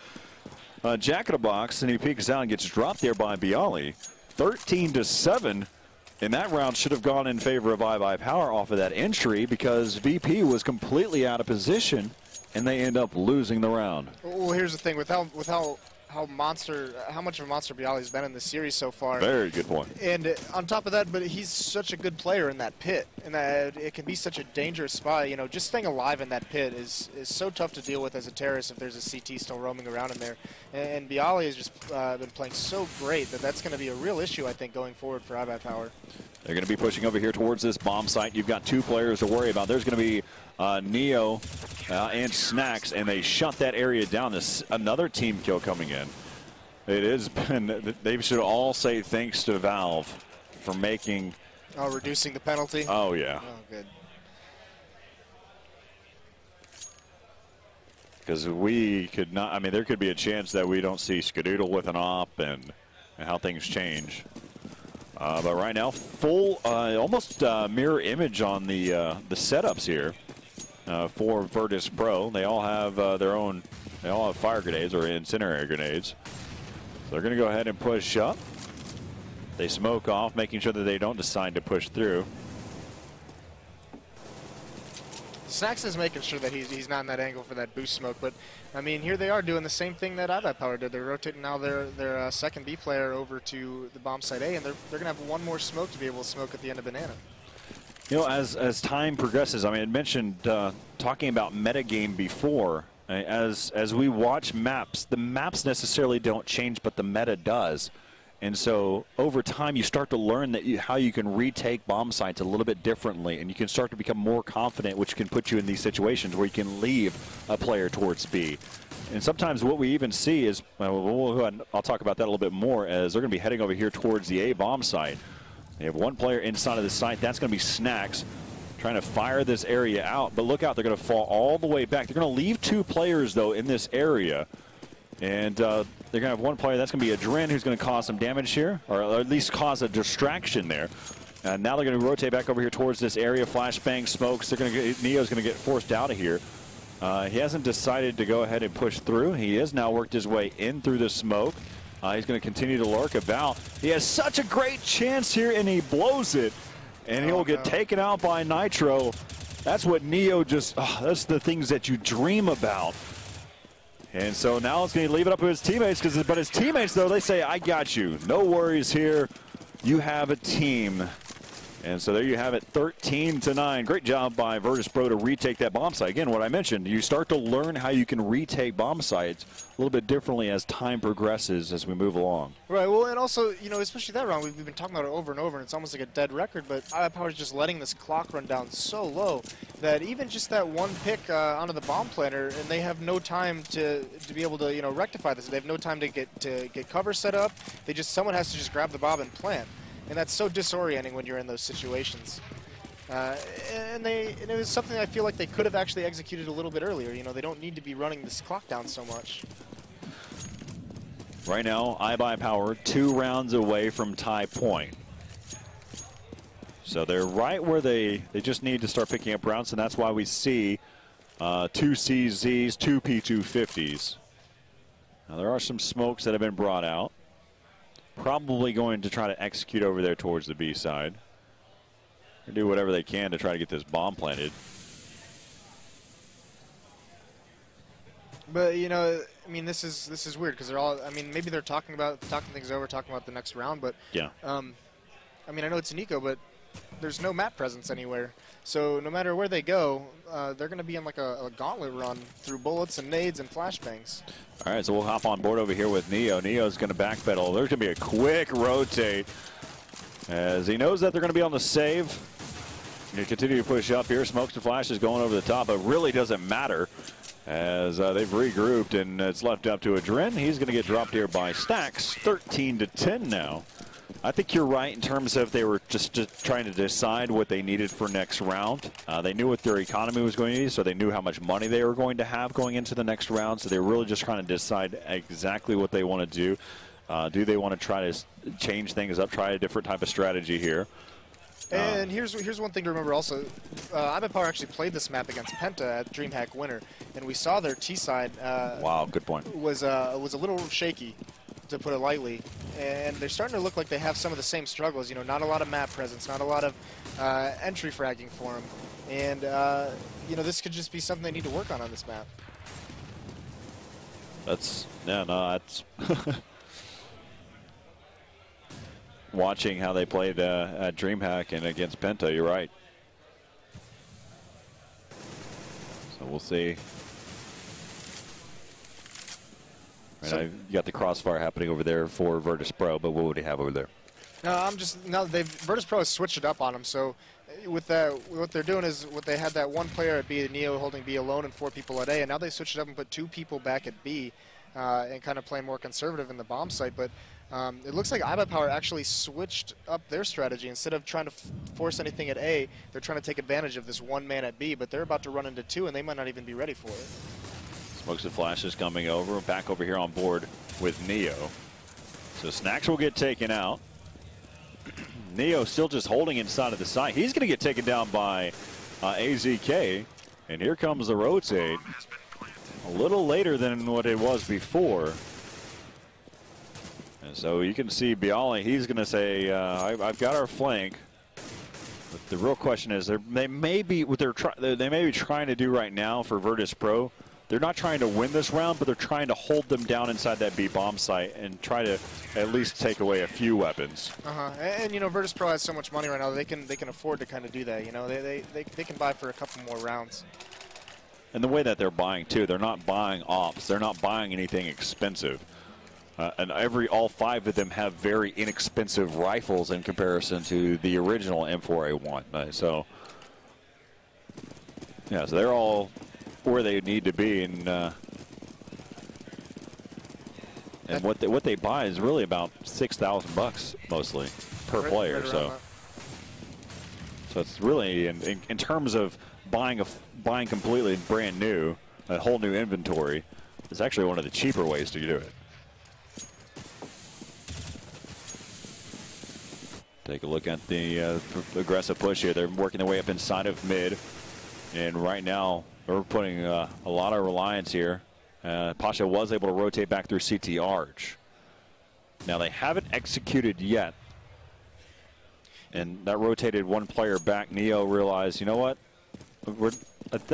Jack in the box, and he peeks out and gets dropped there by Bialy. 13-7. And that round should have gone in favor of iBuyPower off of that entry because VP was completely out of position, and they end up losing the round. Well, here's the thing: with how much of a monster Bialy's been in this series so far. Very good point. And on top of that, but he's such a good player in that pit, and that it can be such a dangerous spot. You know, just staying alive in that pit is so tough to deal with as a terrorist if there's a CT still roaming around in there. And Bialy has just been playing so great that that's going to be a real issue, I think, going forward for iBuyPower. They're going to be pushing over here towards this bomb site. You've got 2 players to worry about. There's going to be Neo and Snacks, and they shut that area down. This another team kill coming in. It has been, they should all say thanks to Valve for making. Oh, reducing the penalty? Oh, yeah. Oh, good. Because we could not, I mean, there could be a chance that we don't see Skadoodle with an op and how things change. But right now, full, almost mirror image on the setups here for Virtus.pro. They all have their own, they all have fire grenades or incendiary grenades. So they're going to go ahead and push up. They smoke off, making sure that they don't decide to push through. Snacks is making sure that he's not in that angle for that boost smoke, but I mean, here they are doing the same thing that iBuyPower did. They're rotating now their second B player over to the bomb site A, and they're going to have one more smoke to be able to smoke at the end of Banana. You know, as time progresses, I mean, I mentioned talking about metagame before. As we watch maps, the maps necessarily don't change, but the meta does. And so over time, you start to learn that how you can retake bomb sites a little bit differently, and you can start to become more confident, which can put you in these situations where you can leave a player towards B. And sometimes what we even see is, I'll talk about that a little bit more, as they're going to be heading over here towards the A bomb site. They have one player inside of the site. That's going to be Snacks, trying to fire this area out. But look out, they're going to fall all the way back. They're going to leave 2 players, though, in this area. And they're going to have one player. That's going to be Adren, who's going to cause some damage here, or at least cause a distraction there. And now they're going to rotate back over here towards this area. Flashbang, smokes. They're going to get, Neo's going to get forced out of here. He hasn't decided to go ahead and push through. He has now worked his way in through the smoke. He's going to continue to lurk about. He has such a great chance here, and he blows it. And he'll get taken out by Nitro. That's what Neo just, that's the things that you dream about. And so now it's going to leave it up to his teammates, but his teammates, though, they say, I got you. No worries here. You have a team. And so there you have it, 13-9. Great job by Virtus.pro to retake that bomb site. Again, what I mentioned, you start to learn how you can retake bomb sites a little bit differently as time progresses as we move along. Right, well, and also, you know, especially that round, we've been talking about it over and over, and it's almost like a dead record, but iBuyPower is just letting this clock run down so low that even just that one pick onto the bomb planter, and they have no time to be able to, you know, rectify this. They have no time to get cover set up. Someone has to just grab the bomb and plant. And that's so disorienting when you're in those situations. And it was something I feel like they could have actually executed a little bit earlier. You know, they don't need to be running this clock down so much. Right now, iBuyPower 2 rounds away from tie point. So they're right where they just need to start picking up rounds, and that's why we see 2 CZs, 2 P250s. Now there are some smokes that have been brought out. Probably going to try to execute over there towards the B side. Or do whatever they can to try to get this bomb planted. But you know, I mean, this is weird because they're all. I mean, maybe they're talking things over, talking about the next round. But yeah. I mean, I know it's Nico, but there's no map presence anywhere. So no matter where they go, they're going to be in like a gauntlet run through bullets and nades and flashbangs. All right, so we'll hop on board over here with Neo. Neo's going to backpedal. There's going to be a quick rotate as he knows that they're going to be on the save. Going to continue to push up here. Smokes and flashes going over the top, but really doesn't matter as they've regrouped, and it's left up to Adren. He's going to get dropped here by Stacks. 13-10 now. I think you're right in terms of they were just trying to decide what they needed for next round. They knew what their economy was going to be, so they knew how much money they were going to have going into the next round. So they were really just trying to decide exactly what they want to do. Do they want to try to change things up, try a different type of strategy here? And here's one thing to remember also. iBuyPower actually played this map against Penta at DreamHack Winter, and we saw their T side. Wow, good point. Was a little shaky, to put it lightly, and they're starting to look like they have some of the same struggles. You know, not a lot of map presence, not a lot of entry fragging for them, and you know, this could just be something they need to work on this map. That's that's. Watching how they played at DreamHack and against Penta, you're right. So we'll see. So, you got the crossfire happening over there for Virtus.pro, but what would he have over there? No, Virtus.pro has switched it up on them. So with that, what they're doing is they had that one player at B, Neo holding B alone, and 4 people at A, and now they switched it up and put 2 people back at B, and kind of play more conservative in the bomb site. But it looks like iBuyPower actually switched up their strategy. Instead of trying to force anything at A, they're trying to take advantage of this 1 man at B, but they're about to run into 2, and they might not even be ready for it. Smokes and flashes coming over. Back over here on board with Neo. So Snacks will get taken out. Neo still just holding inside of the site. He's going to get taken down by AZK. And here comes the rotate. A little later than what it was before. And so you can see Bialy, he's going to say, I've got our flank. But the real question is, they may be trying to do right now for Virtus.pro. They're not trying to win this round, but they're trying to hold them down inside that B bomb site and try to at least take away a few weapons. And you know, Virtus.pro has so much money right now, they can afford to kind of do that. You know, they can buy for a couple more rounds. And the way that they're buying too, they're not buying ops. They're not buying anything expensive. And all 5 of them have very inexpensive rifles in comparison to the original M4A1. So yeah, so they're all where they need to be, and what they buy is really about $6,000 mostly per player. Right so it's really in terms of buying completely brand new, a whole new inventory. It's actually one of the cheaper ways to do it. Take a look at the aggressive push here. They're working their way up inside of mid, and right now they're putting a lot of reliance here. Pasha was able to rotate back through CT Arch. Now they haven't executed yet, and that rotated 1 player back. Neo realized, you know what?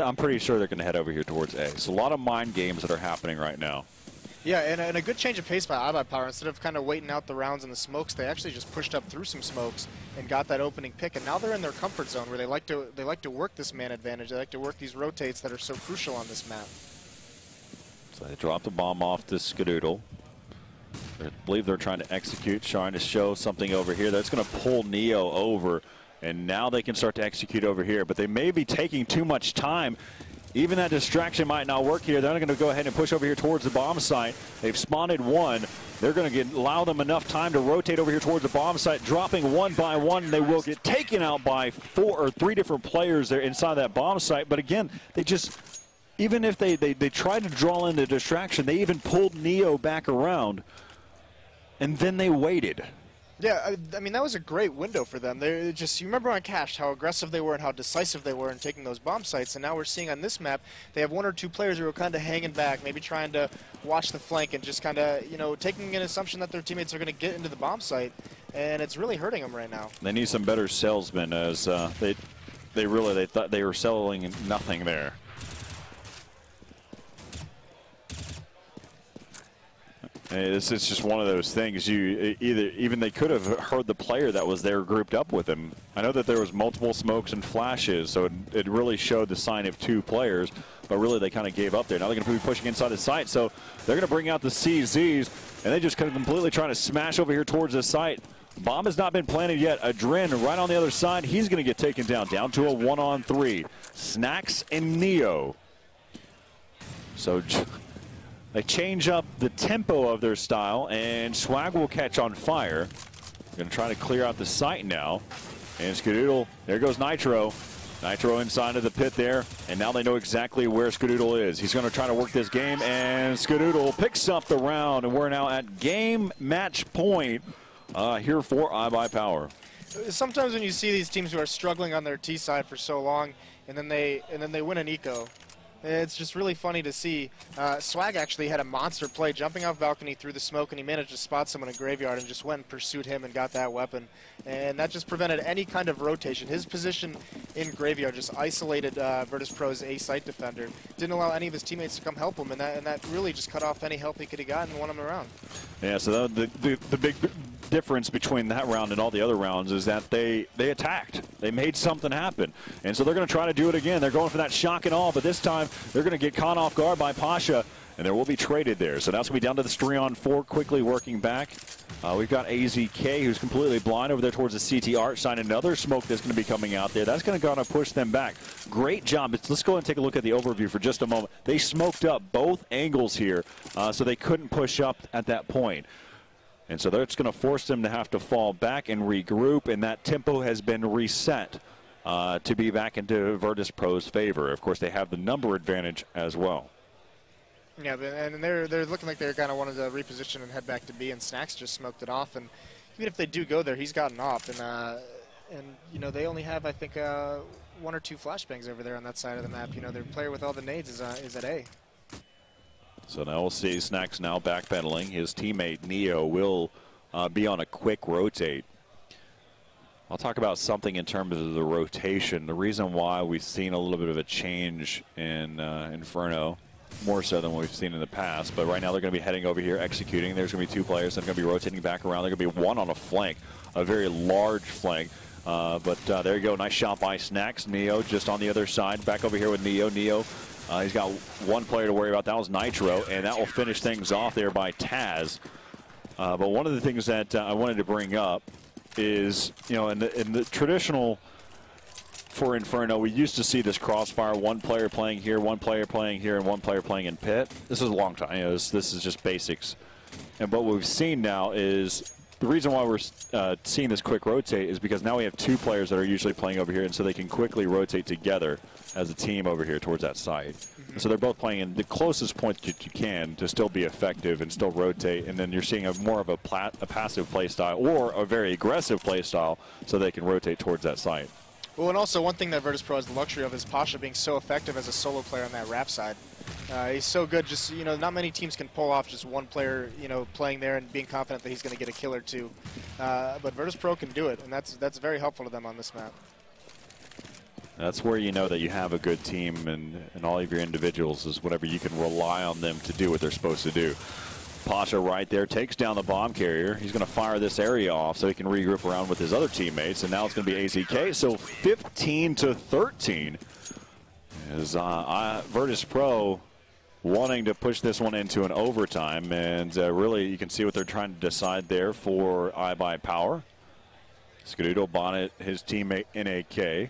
I'm pretty sure they're going to head over here towards A. So a lot of mind games that are happening right now. Yeah, and a good change of pace by iBuyPower. Instead of kind of waiting out the rounds in the smokes, they actually just pushed up through some smokes and got that opening pick. And now they're in their comfort zone where they like to work this man advantage. They like to work these rotates that are so crucial on this map. So they dropped the bomb off to Skadoodle. I believe they're trying to execute, trying to show something over here. That's going to pull Neo over, and now they can start to execute over here. But they may be taking too much time. Even that distraction might not work here. They're going to go ahead and push over here towards the bomb site. They've spawned 1. They're going to allow them enough time to rotate over here towards the bomb site, dropping 1 by 1. They will get taken out by 4 or 3 different players there inside that bomb site. But again, they just, even if they tried to draw in the distraction, they even pulled Neo back around, and then they waited. Yeah, I mean, that was a great window for them. They just, you remember on Cash how aggressive they were and how decisive they were in taking those bomb sites, and now we're seeing on this map they have 1 or 2 players who are kind of hanging back, maybe trying to watch the flank and just kind of, you know, taking an assumption that their teammates are going to get into the bomb site, and it's really hurting them right now. They need some better salesmen, as they thought they were selling nothing there. This is just one of those things. Even they could have heard the player that was there grouped up with him. I know that there was multiple smokes and flashes, so it really showed the sign of 2 players. But really, they kind of gave up there. Now they're going to be pushing inside the site, so they're going to bring out the CZs, and they just kind of completely trying to smash over here towards the site. Bomb has not been planted yet. Adren right on the other side. He's going to get taken down to a 1-on-3. Snacks and Neo. So they change up the tempo of their style, and Swag will catch on fire. Going to try to clear out the site now. And Skadoodle, there goes Nitro. Nitro inside of the pit there, and now they know exactly where Skadoodle is. He's going to try to work this game, and Skadoodle picks up the round, and we're now at game match point here for iBuyPower. sometimes when you see these teams who are struggling on their T side for so long, and then they win an eco, it's just really funny to see. Swag actually had a monster play jumping off balcony through the smoke, and he managed to spot someone in graveyard and just went and pursued him and got that weapon. And that just prevented any kind of rotation. His position in graveyard just isolated Virtus.pro's A site defender. Didn't allow any of his teammates to come help him, and that really just cut off any help he could have gotten and won him around. Yeah, so the big difference between that round and all the other rounds is that they attacked. They made something happen. And so they're going to try to do it again. They're going for that shock and awe, but this time they're going to get caught off guard by Pasha, and there will be traded there. So that's going to be down to the 3-on-4, quickly working back. We've got AZK, who's completely blind over there towards the CT arch side. Another smoke that's going to be coming out there. That's going to push them back. Great job. Let's go and take a look at the overview for just a moment. They smoked up both angles here, so they couldn't push up at that point. And so that's going to force them to have to fall back and regroup, and that tempo has been reset to be back into Virtus.pro's favor. Of course, they have the number advantage as well. Yeah, and they're looking like they kind of wanted to reposition and head back to B, and Snacks just smoked it off. And even if they do go there, he's gotten off. And you know, they only have, I think, 1 or 2 flashbangs over there on that side of the map. You know, their player with all the nades is at A. So now we'll see Snacks now backpedaling. His teammate Neo will be on a quick rotate. I'll talk about something in terms of the rotation. The reason why we've seen a little bit of a change in Inferno, more so than we've seen in the past. But right now they're going to be heading over here, executing. There's going to be 2 players that are going to be rotating back around. They're going to be 1 on a flank, a very large flank. But there you go. Nice shot by Snacks. Neo just on the other side. Back over here with Neo. He's got 1 player to worry about. That was Nitro, and that will finish things off there by Taz. But one of the things that I wanted to bring up is, you know, in the traditional for Inferno, we used to see this crossfire, 1 player playing here, 1 player playing here, and 1 player playing in pit. This is a long time. You know, this is just basics. And what we've seen now is the reason why we're seeing this quick rotate is because now we have 2 players that are usually playing over here, and so they can quickly rotate together as a team over here towards that side. And so they're both playing in the closest point that you can to still be effective and still rotate, and then you're seeing more of a passive play style or a very aggressive play style so they can rotate towards that site. Well, and also one thing that Virtus.pro has the luxury of is Pasha being so effective as a solo player on that rap side. He's so good. Just, you know, not many teams can pull off just 1 player, you know, playing there and being confident that he's going to get a kill or 2. But Virtus.pro can do it, and that's very helpful to them on this map. That's where you know that you have a good team, and all of your individuals is whatever you can rely on them to do what they're supposed to do. Pasha right there takes down the bomb carrier. He's going to fire this area off so he can regroup around with his other teammates, and now it's going to be AZK. So 15-13 is Virtus.pro wanting to push this one into an overtime, and really you can see what they're trying to decide there for iBuyPower. Scadudo Bonnet, his teammate NAK.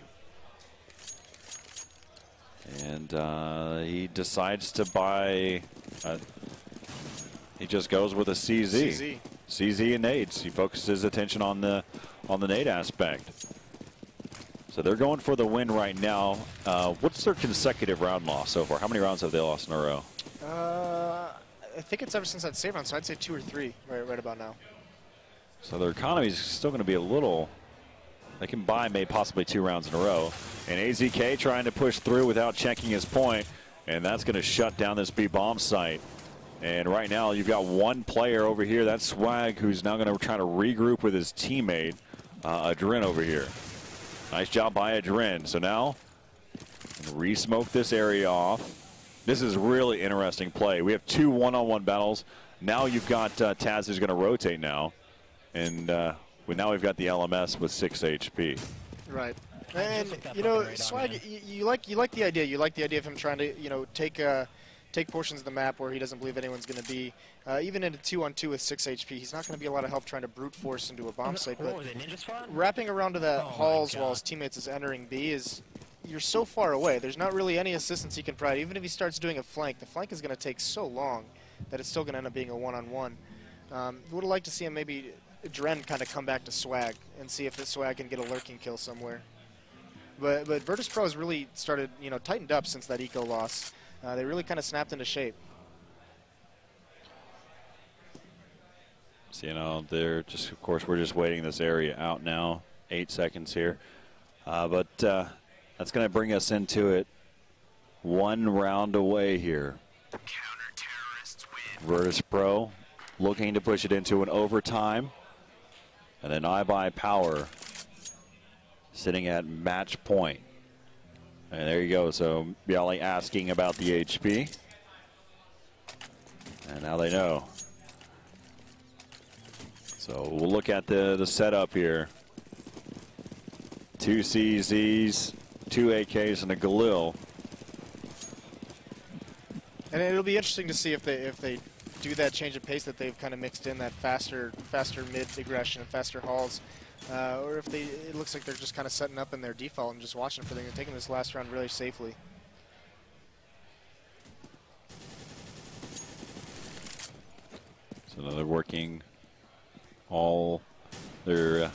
And he decides to buy, he just goes with a CZ. CZ and nades. He focuses his attention on the nade aspect. So they're going for the win right now. What's their consecutive round loss so far? How many rounds have they lost in a row? I think it's ever since that save round, so I'd say 2 or 3 right about now. So their economy is still going to be a little, they can buy possibly 2 rounds in a row. And AZK trying to push through without checking his point, and that's going to shut down this B bomb site. And right now you've got 1 player over here, that's Swag, who's now going to try to regroup with his teammate, Adrin over here. Nice job by Adrin. So now re-smoke this area off. This is really interesting play. We have 2 one-on-one battles. Now you've got Taz who's going to rotate now, and now we've got the LMS with 6 HP. Right. And you know, Swag, you like the idea. You like the idea of him trying to, you know, take portions of the map where he doesn't believe anyone's going to be. Even in a 2-on-2 with 6 HP, he's not going to be a lot of help trying to brute force into a bomb site. But wrapping around to the halls while his teammates is entering B is, you're so far away. There's not really any assistance he can provide. Even if he starts doing a flank, the flank is going to take so long that it's still going to end up being a 1-on-1. Would have liked to see him maybe Dren kind of come back to Swag and see if this Swag can get a lurking kill somewhere. But Virtus.pro has really started, you know, tightened up since that eco loss. They really kind of snapped into shape. So, you know, they're just, of course, we're just waiting this area out now. 8 seconds here. But that's going to bring us into it. 1 round away here. Virtus.pro looking to push it into an overtime. And then iBuyPower sitting at match point. And there you go. So Bialy asking about the HP. And now they know. So we'll look at the setup here. 2 CZs, 2 AKs, and a Galil. And it'll be interesting to see if they do that change of pace that they've kind of mixed in, that faster mid aggression and faster hauls, or if it looks like they're just kind of setting up in their default and just watching for them and taking this last round really safely. So now they're working all their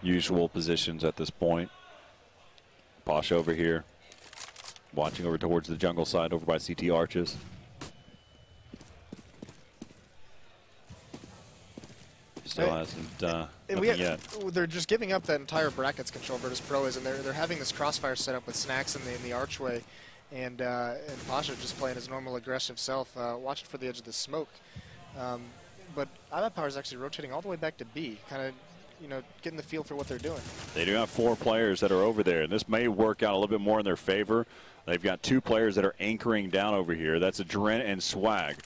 usual positions at this point. Posh over here, watching over towards the jungle side over by CT Arches. Still hasn't nothing yet. They're just giving up that entire brackets control, Virtus.pro is, and they're having this crossfire set up with Snacks in the archway, and Pasha just playing his normal aggressive self, watching for the edge of the smoke. But iBuyPower is actually rotating all the way back to B, kind of, you know, getting the feel for what they're doing. They do have 4 players that are over there, and this may work out a little bit more in their favor. They've got 2 players that are anchoring down over here. That's Adren and Swag.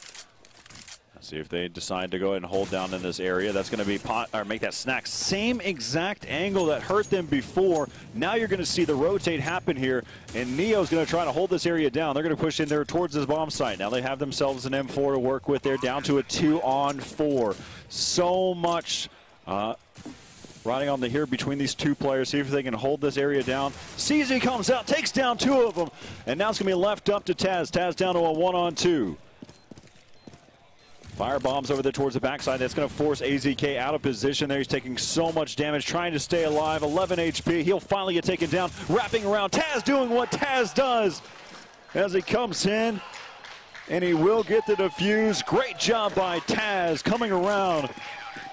Let's see if they decide to go ahead and hold down in this area. That's going to be make that Snack. Same exact angle that hurt them before. Now you're going to see the rotate happen here, and Neo's going to try to hold this area down. They're going to push in there towards this bomb site. Now they have themselves an M4 to work with. They're down to a 2-on-4. So much riding on the here between these 2 players. See if they can hold this area down. CZ comes out, takes down 2 of them, and now it's going to be left up to Taz. Taz down to a 1-on-2. Fire bombs over there towards the backside. That's going to force AZK out of position there. He's taking so much damage, trying to stay alive. 11 HP. He'll finally get taken down. Wrapping around. Taz doing what Taz does as he comes in, and he will get the defuse. Great job by Taz coming around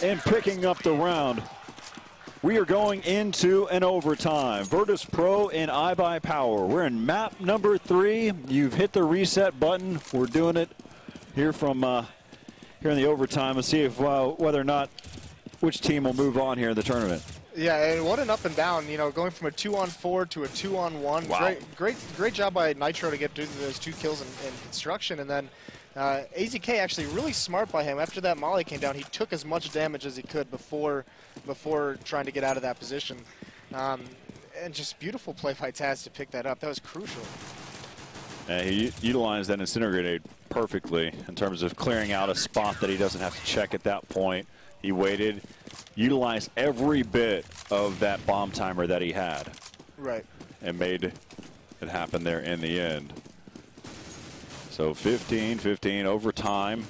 and picking up the round. We are going into an overtime. Virtus.pro and iBuyPower. We're in map number 3. You've hit the reset button. We're doing it here from here in the overtime. Let's see if whether or not which team will move on here in the tournament. Yeah, and what an up and down, you know, going from a 2-on-4 to a 2-on-1. Wow. Great job by Nitro to get those 2 kills in construction, and then AZK actually really smart by him. After that molly came down, he took as much damage as he could before trying to get out of that position. And just beautiful play by Taz to pick that up. That was crucial. He utilized that incinerator grenade perfectly in terms of clearing out a spot that he doesn't have to check at that point. He waited, utilized every bit of that bomb timer that he had. Right. And made it happen there in the end. So 15-15 overtime.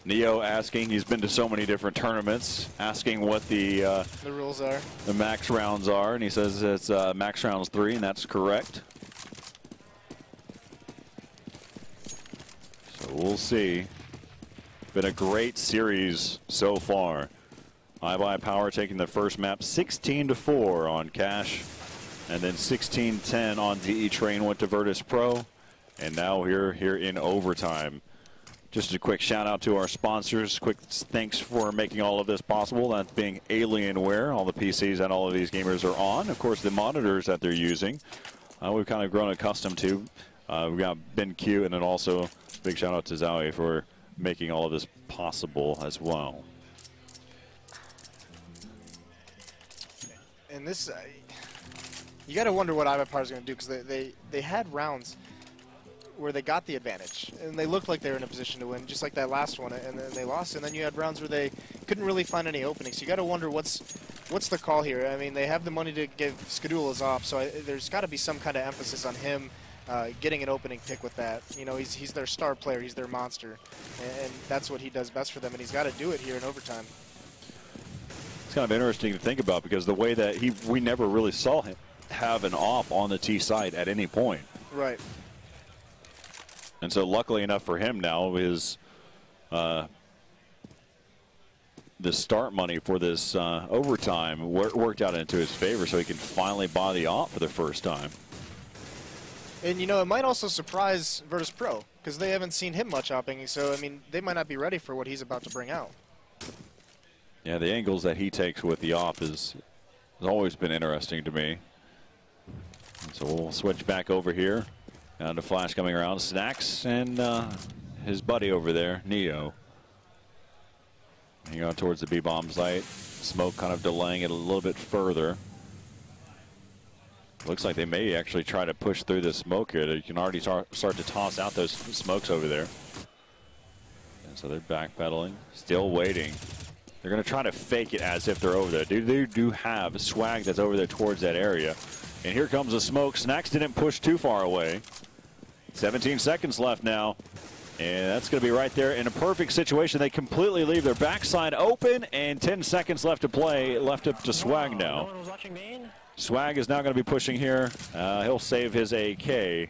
Neo asking, he's been to so many different tournaments, asking what the rules are. The max rounds are, and he says it's max rounds 3, and that's correct. So we'll see. Been a great series so far. iBuyPower taking the first map 16-4 on Cash, and then 16-10 on DE Train went to Virtus.pro, and now we're here in overtime. Just a quick shout out to our sponsors. Quick thanks for making all of this possible. That being Alienware, all the PCs that all of these gamers are on. Of course, the monitors that they're using, we've kind of grown accustomed to. We've got BenQ, and then also big shout out to Zowie for making all of this possible as well. And this, you got to wonder what iBuyPower is going to do, because they had rounds where they got the advantage and they looked like they were in a position to win, just like that last one, and then they lost. And then you had rounds where they couldn't really find any openings. So you got to wonder what's the call here. I mean, they have the money to give Skadul his op, so there's got to be some kind of emphasis on him getting an opening pick with that. You know, he's their star player, he's their monster, and that's what he does best for them, and he's got to do it here in overtime. It's kind of interesting to think about, because the way that we never really saw him have an op on the T side at any point. Right. And so luckily enough for him now, his the start money for this overtime worked out into his favor, so he can finally buy the op for the first time. And, you know, it might also surprise Virtus.pro, because they haven't seen him much opping, so, I mean, they might not be ready for what he's about to bring out. Yeah, the angles that he takes with the op has always been interesting to me. And so we'll switch back over here. Down to Flash coming around. Snacks and his buddy over there, Neo. Hanging on towards the B-bomb site. Smoke kind of delaying it a little bit further. Looks like they may actually try to push through the smoke here. You can already start to toss out those smokes over there. And so they're backpedaling, still waiting. They're going to try to fake it as if they're over there. They do have swag that's over there towards that area. And here comes the smoke. Snacks didn't push too far away. 17 seconds left now. And that's going to be right there in a perfect situation. They completely leave their backside open, and 10 seconds left to play. Left up to Swag now. No one was watching main? Swag is now going to be pushing here. He'll save his AK. And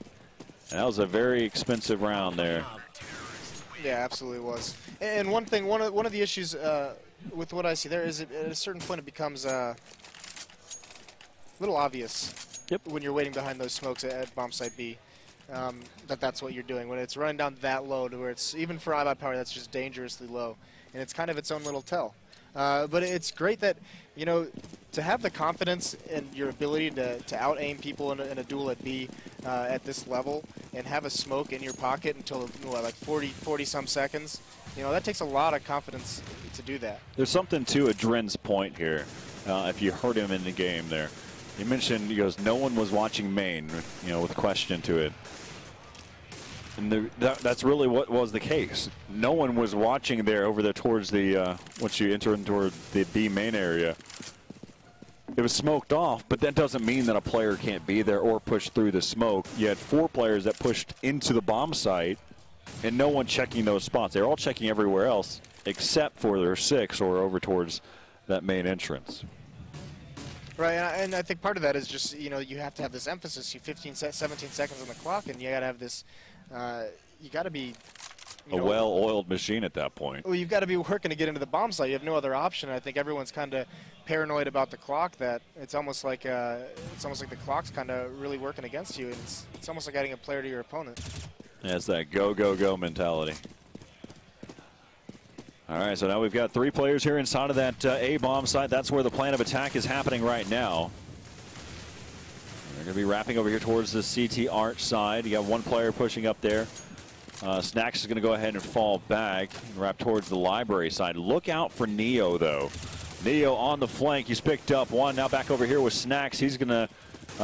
that was a very expensive round there. Yeah, absolutely was. And one thing, one of the issues with what I see there is at a certain point it becomes a little obvious. Yep. When you're waiting behind those smokes at bomb site B. That's what you're doing. When it's running down that low to where it's, even for iBuyPower, that's just dangerously low. And it's kind of its own little tell. But it's great that, you know, to have the confidence in your ability to out-aim people in a duel at B at this level and have a smoke in your pocket until, what, like 40-some seconds, you know, that takes a lot of confidence to do that. There's something to Adren's point here, if you heard him in the game there. He mentioned, he goes, no one was watching main, you know, with a question to it. And that's really what was the case. No one was watching there over there towards the, once you enter into the B main area. It was smoked off, but that doesn't mean that a player can't be there or push through the smoke. You had 4 players that pushed into the bomb site, and no one checking those spots. They're all checking everywhere else, except for their 6 or over towards that main entrance. Right, and I think part of that is just, you know, you have to have this emphasis. You 17 seconds on the clock, and you got to have this, you got to be a well-oiled machine at that point. Well, you've got to be working to get into the bomb site. You have no other option. I think everyone's kind of paranoid about the clock. That it's almost like the clock's kind of really working against you. And it's almost like adding a player to your opponent. Yeah, it's that go, go, go mentality. All right, so now we've got 3 players here inside of that A bomb site. That's where the plan of attack is happening right now. They're going to be wrapping over here towards the CT arch side. You got 1 player pushing up there. Snacks is going to go ahead and fall back and wrap towards the library side. Look out for Neo, though. Neo on the flank. He's picked up 1. Now back over here with Snacks. He's going to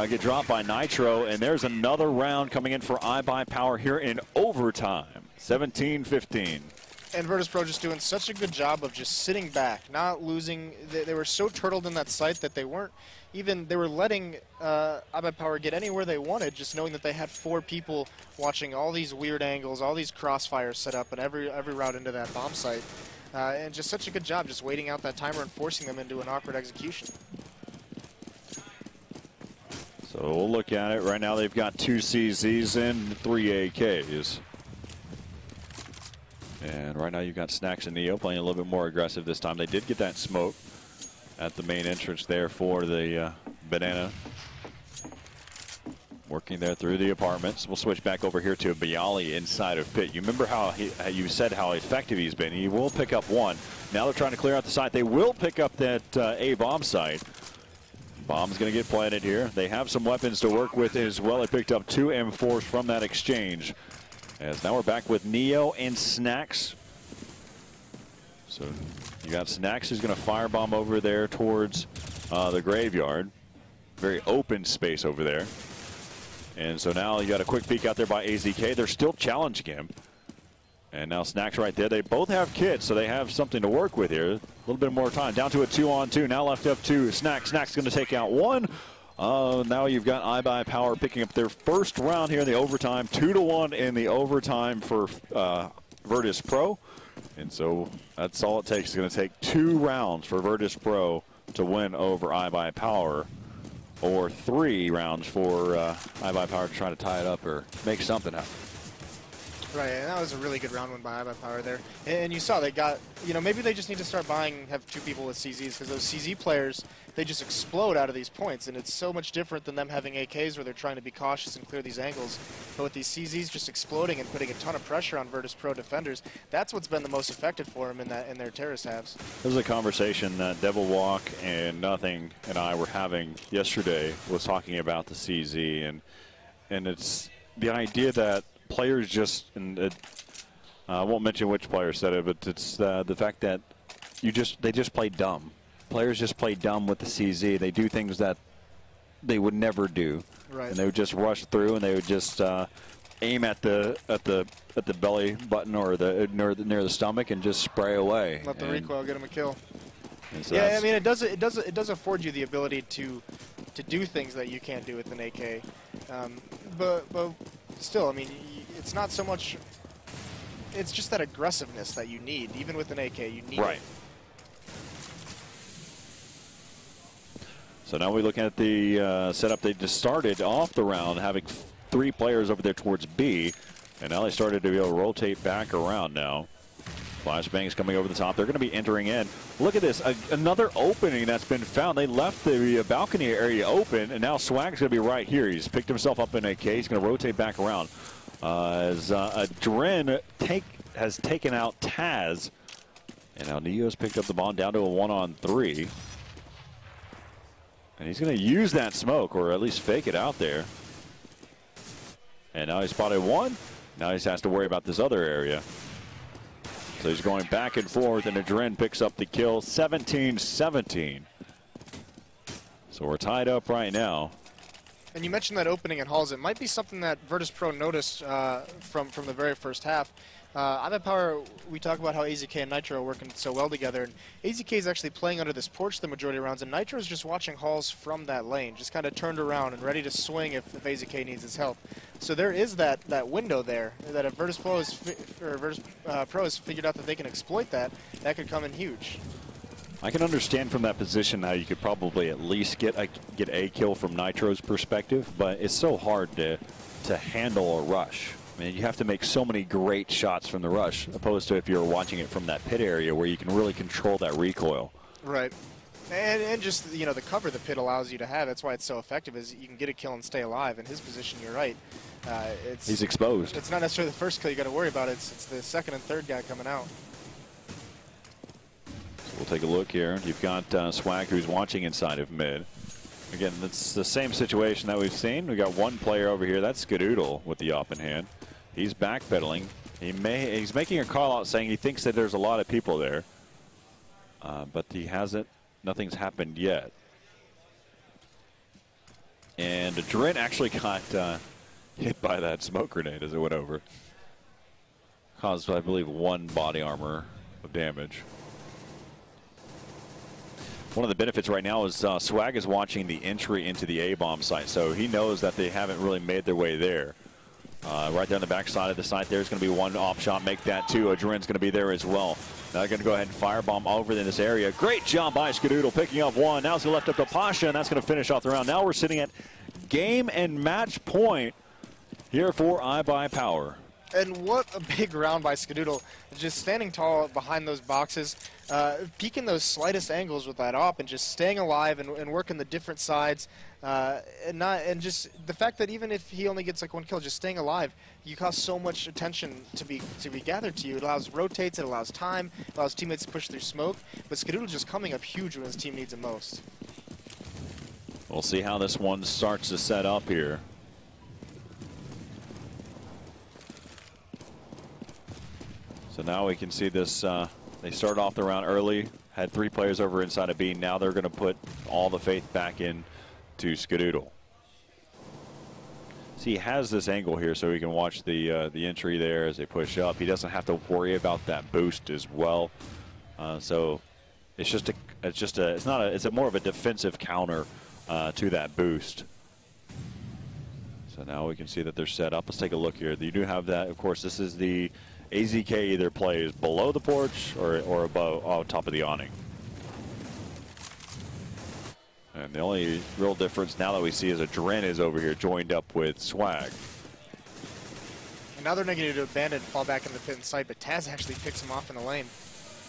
get dropped by Nitro. And there's another round coming in for iBuyPower here in overtime. 17-15. And Virtus.pro just doing such a good job of just sitting back, not losing. They were so turtled in that site that they weren't even, they were letting iBuyPower get anywhere they wanted, just knowing that they had 4 people watching all these weird angles, all these crossfires set up, and every route into that bomb site. And just such a good job just waiting out that timer and forcing them into an awkward execution. So we'll look at it. Right now they've got 2 CZs and 3 AKs. And right now you've got Snacks and Neo playing a little bit more aggressive this time. They did get that smoke at the main entrance there for the Banana. Working there through the apartments. We'll switch back over here to Bialy inside of Pit. You remember how you said how effective he's been. He will pick up 1. Now they're trying to clear out the site. They will pick up that A bomb site. Bomb's going to get planted here. They have some weapons to work with as well. They picked up 2 M4s from that exchange. As now we're back with Neo and Snacks. So you got Snacks who's going to firebomb over there towards the graveyard. Very open space over there. And so now you got a quick peek out there by AZK. They're still challenging him. And now Snacks right there. They both have kits, so they have something to work with here. A little bit more time. Down to a 2-on-2. Now left up to Snacks. Snacks going to take out 1. Now you've got iBuyPower picking up their first round here in the overtime. 2-1 in the overtime for Virtus.pro. And so that's all it takes. It's going to take 2 rounds for Virtus.pro to win over iBuyPower, or 3 rounds for iBuyPower to try to tie it up or make something happen. Right, and that was a really good round one by iBuyPower there. And you saw they got, you know, maybe they just need to start buying, have 2 people with CZs, because those CZ players, they just explode out of these points, and it's so much different than them having AKs where they're trying to be cautious and clear these angles. But with these CZs just exploding and putting a ton of pressure on Virtus.pro defenders, that's what's been the most effective for them in their terrace halves. This is a conversation that Devil Walk and Nothing and I were having yesterday, was talking about the CZ, and it's the idea that players just, and I won't mention which player said it, but it's the fact that they just play dumb. Players just play dumb with the CZ. They do things that they would never do, right. And they would just rush through, and they would just aim at the belly button or near the stomach and just spray away. Let the recoil get him a kill. So yeah, I mean, it does afford you the ability to do things that you can't do with an AK, but still, I mean, it's not so much. It's just that aggressiveness that you need, even with an AK. You need right. It. So now we're looking at the setup. They just started off the round having 3 players over there towards B, and now they started to be able to rotate back around now. Flashbangs coming over the top. They're going to be entering in. Look at this. Another opening that's been found. They left the balcony area open, and now Swag's going to be right here. He's picked himself up in a K. He's going to rotate back around. As Dren has taken out Taz. And now Neo's picked up the bomb down to a 1-on-3. And he's going to use that smoke, or at least fake it out there. And now he spotted 1. Now he has to worry about this other area. So he's going back and forth, and Adren picks up the kill, 17-17. So we're tied up right now. And you mentioned that opening at Halls. It might be something that Virtus.pro noticed from the very first half. iBuyPower, we talk about how AZK and Nitro are working so well together, and AZK is actually playing under this porch the majority of rounds, and Nitro is just watching Halls from that lane, just kind of turned around and ready to swing if AZK needs his help. So there is that window there that if Virtus.pro has figured out that they can exploit that could come in huge. I can understand from that position how you could probably at least get a kill from Nitro's perspective, but it's so hard to handle a rush. I mean, you have to make so many great shots from the rush, opposed to if you're watching it from that pit area where you can really control that recoil. Right. And just, you know, the cover the pit allows you to have, that's why it's so effective, is you can get a kill and stay alive. In his position, you're right. He's exposed. It's not necessarily the first kill you got to worry about. It's the second and third guy coming out. So we'll take a look here. You've got Swag, who's watching inside of mid. Again, it's the same situation that we've seen. We've got 1 player over here. That's Skadoodle with the op in hand. He's backpedaling. He's making a call out saying he thinks that there's a lot of people there, but he hasn't. Nothing's happened yet. And Dren actually got hit by that smoke grenade as it went over. Caused, I believe, 1 body armor of damage. One of the benefits right now is Swag is watching the entry into the A-bomb site, so he knows that they haven't really made their way there. Right there on the back side of the site, there's going to be 1 off shot. Make that 2. Adren's going to be there as well. Now they're going to go ahead and firebomb over in this area. Great job by Skadoodle picking up 1. Now he's left up to Pasha, and that's going to finish off the round. Now we're sitting at game and match point here for iBuyPower. And what a big round by Skadoodle. Just standing tall behind those boxes, peeking those slightest angles with that op, and just staying alive and working the different sides. And just the fact that even if he only gets like 1 kill, just staying alive, you cause so much attention to be gathered to you. It allows rotates, it allows time, it allows teammates to push through smoke. But Skadoodle just coming up huge when his team needs it most. We'll see how this one starts to set up here. So now we can see this. They started off the round early, had 3 players over inside of B. Now they're going to put all the faith back in to Skadoodle. See, he has this angle here so he can watch the entry there as they push up. He doesn't have to worry about that boost as well. So it's more of a defensive counter to that boost. So now we can see that they're set up. Let's take a look here. You do have that. Of course, this is the AZK either plays below the porch or above, on top of the awning. And the only real difference now that we see is Adren is over here joined up with Swag. Now they're negative to abandon, fall back in the pit in sight, but Taz actually picks him off in the lane.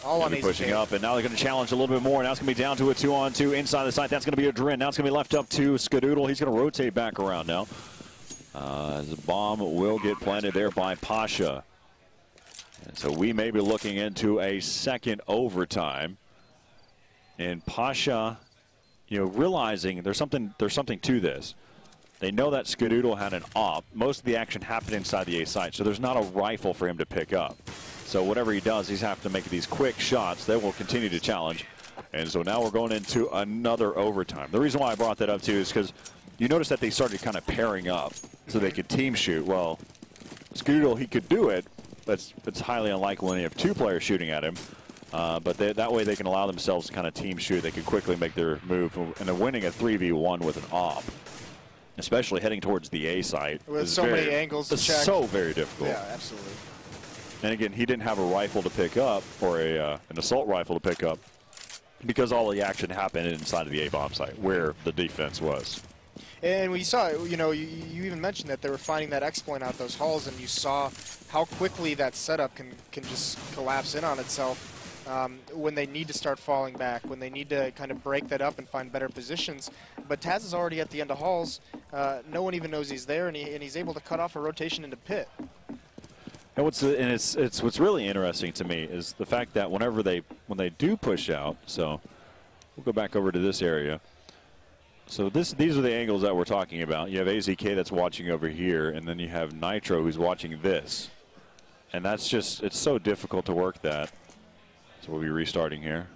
All on pushing up, and now they're going to challenge a little bit more. Now it's going to be down to a 2-on-2 inside the site. That's going to be a Drin. Now it's going to be left up to Skadoodle. He's going to rotate back around now. As a bomb will get planted there by Pasha. And so we may be looking into a second overtime. And Pasha, you know, realizing there's something to this. They know that Skadoodle had an op. Most of the action happened inside the A site, so there's not a rifle for him to pick up. So whatever he does, he's have to make these quick shots. They will continue to challenge. And so now we're going into another overtime. The reason why I brought that up, too, is because you notice that they started kind of pairing up so they could team shoot. Well, Skadoodle, he could do it, but it's highly unlikely when you have two players shooting at him. But that way they can allow themselves to kind of team shoot. They can quickly make their move. And they're winning a 3v1 with an op, especially heading towards the A site. With so many angles to check. So very difficult. Yeah, absolutely. And again, he didn't have a rifle to pick up, or an assault rifle to pick up, because all the action happened inside of the A-bomb site, where the defense was. And we saw, you know, you even mentioned that they were finding that exploit out those halls, and you saw how quickly that setup can just collapse in on itself when they need to start falling back, when they need to kind of break that up and find better positions. But Taz is already at the end of halls. No one even knows he's there, and he's able to cut off a rotation into pit. And it's what's really interesting to me is the fact that when they do push out, so we'll go back over to this area. So these are the angles that we're talking about. You have AZK that's watching over here, and then you have Nitro who's watching this. And that's just, it's so difficult to work that. So we'll be restarting here.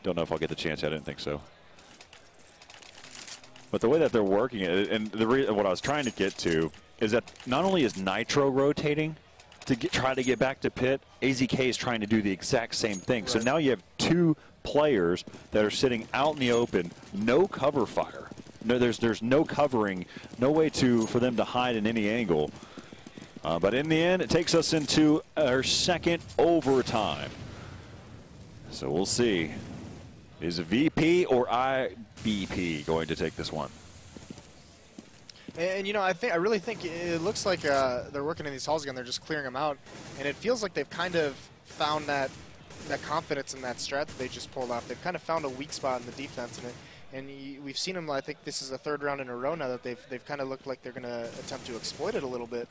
Don't know if I'll get the chance. I didn't think so. But the way that they're working it, and what I was trying to get to, is that not only is Nitro rotating to try to get back to pit, AZK is trying to do the exact same thing. Right. So now you have two players that are sitting out in the open, no cover fire. No, there's no covering, no way for them to hide in any angle. But in the end, it takes us into our second overtime. So we'll see. Is VP or IBP going to take this one? And you know, I really think it looks like they're working in these halls again. They're just clearing them out, and it feels like they've kind of found that confidence in that strat that they just pulled off. They've kind of found a weak spot in the defense, and we've seen them. I think this is the third round in a row now that they've kind of looked like they're going to attempt to exploit it a little bit.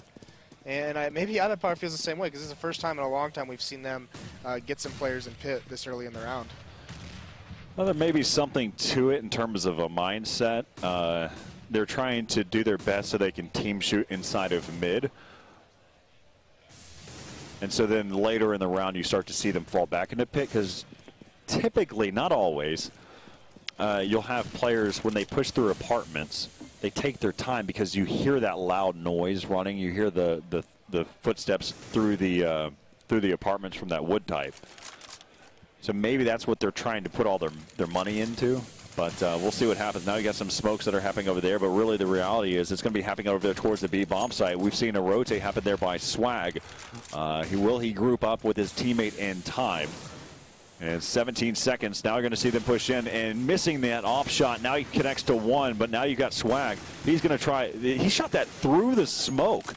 And maybe iBuyPower feels the same way, because this is the first time in a long time we've seen them get some players in pit this early in the round. Well, there may be something to it in terms of a mindset. They're trying to do their best so they can team shoot inside of mid. And so then later in the round you start to see them fall back into pit, because typically, not always, you'll have players when they push through apartments, they take their time because you hear that loud noise running. You hear the footsteps through the apartments from that wood type. So maybe that's what they're trying to put all their money into. But we'll see what happens. Now you got some smokes that are happening over there, but really the reality is it's going to be happening over there towards the B bomb site. We've seen a rotate happen there by Swag. He group up with his teammate in time? And 17 seconds. Now you're going to see them push in and missing that off shot. Now he connects to one, but now you got Swag. He's going to try. He shot that through the smoke.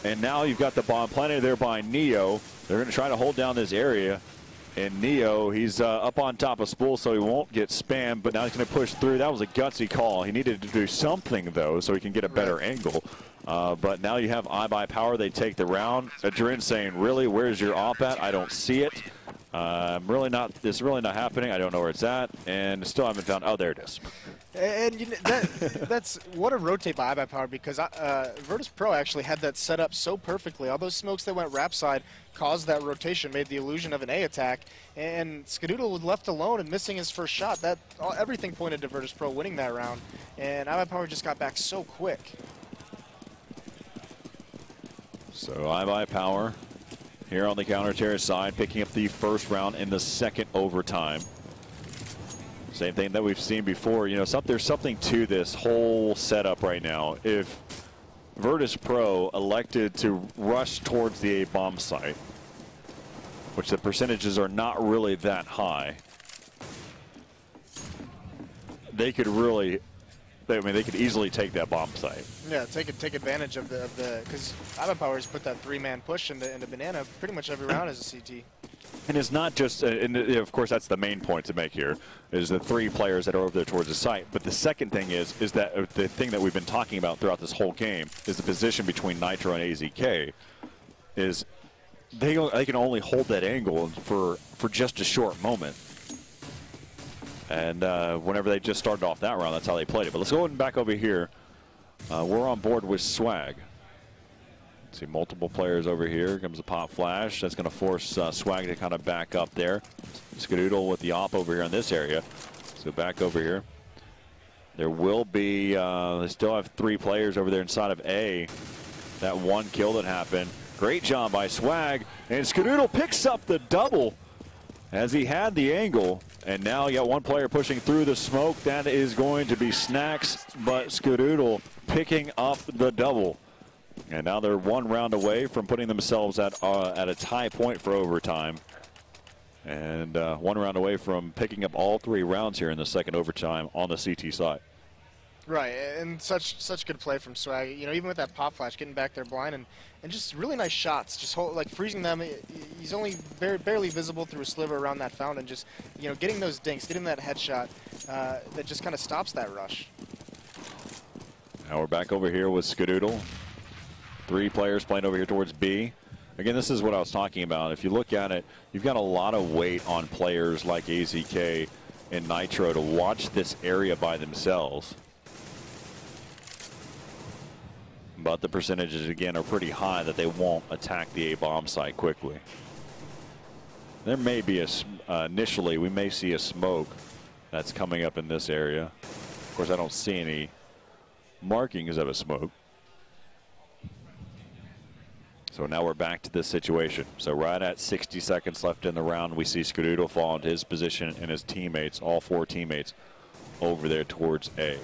And now you've got the bomb planted there by Neo. They're going to try to hold down this area. And Neo, he's up on top of Spool, so he won't get spammed, but now he's going to push through. That was a gutsy call. He needed to do something, though, so he can get a better angle. But now you have iBuyPower. They take the round. Adrin saying, really, where's your op at? I don't see it. It's really not happening. I don't know where it's at. And still haven't found, oh, there it is. And you know, that's what a rotate by iBuyPower, because Virtus.pro actually had that set up so perfectly. All those smokes that went rap side caused that rotation, made the illusion of an A attack, and Skadoodle was left alone and missing his first shot. Everything pointed to Virtus.pro winning that round, and iBuyPower just got back so quick. So iBuyPower here on the counter terrace side, picking up the first round in the second overtime. Same thing that we've seen before. You know, there's something to this whole setup right now. If Virtus.pro elected to rush towards the A bomb site, which the percentages are not really that high, they could really I mean, they could easily take that bomb site. Yeah, take advantage of the because iBuyPower has put that 3-man push into Banana pretty much every round as a CT. And it's not just, and of course that's the main point to make here, is the 3 players that are over there towards the site. But the second thing is that the thing that we've been talking about throughout this whole game is the position between Nitro and AZK. Is they can only hold that angle for just a short moment. And whenever they just started off that round, that's how they played it. But let's go back over here. We're on board with Swag. See multiple players over here. Here comes a pop flash. That's going to force Swag to kind of back up there. Skadoodle with the op over here in this area. So back over here. There will be, they still have 3 players over there inside of A. That 1 kill that happened. Great job by Swag. And Skadoodle picks up the double as he had the angle. And now you got 1 player pushing through the smoke. That is going to be Snacks, but Skadoodle picking up the double. And now they're 1 round away from putting themselves at a tie point for overtime. And 1 round away from picking up all 3 rounds here in the second overtime on the CT side. Right, and such good play from Swag. You know, even with that pop flash, getting back there blind and just really nice shots. Just like freezing them. He's only barely visible through a sliver around that fountain. Just, you know, getting those dinks, getting that headshot that just kind of stops that rush. Now we're back over here with Skadoodle. 3 players playing over here towards B. Again, this is what I was talking about. If you look at it, you've got a lot of weight on players like AZK and Nitro to watch this area by themselves. But the percentages, again, are pretty high that they won't attack the A-bomb site quickly. There may be initially, we may see a smoke that's coming up in this area. Of course, I don't see any markings of a smoke. So now we're back to this situation. So right at 60 seconds left in the round, we see Skadoodle fall into his position and his teammates, all 4 teammates, over there towards A.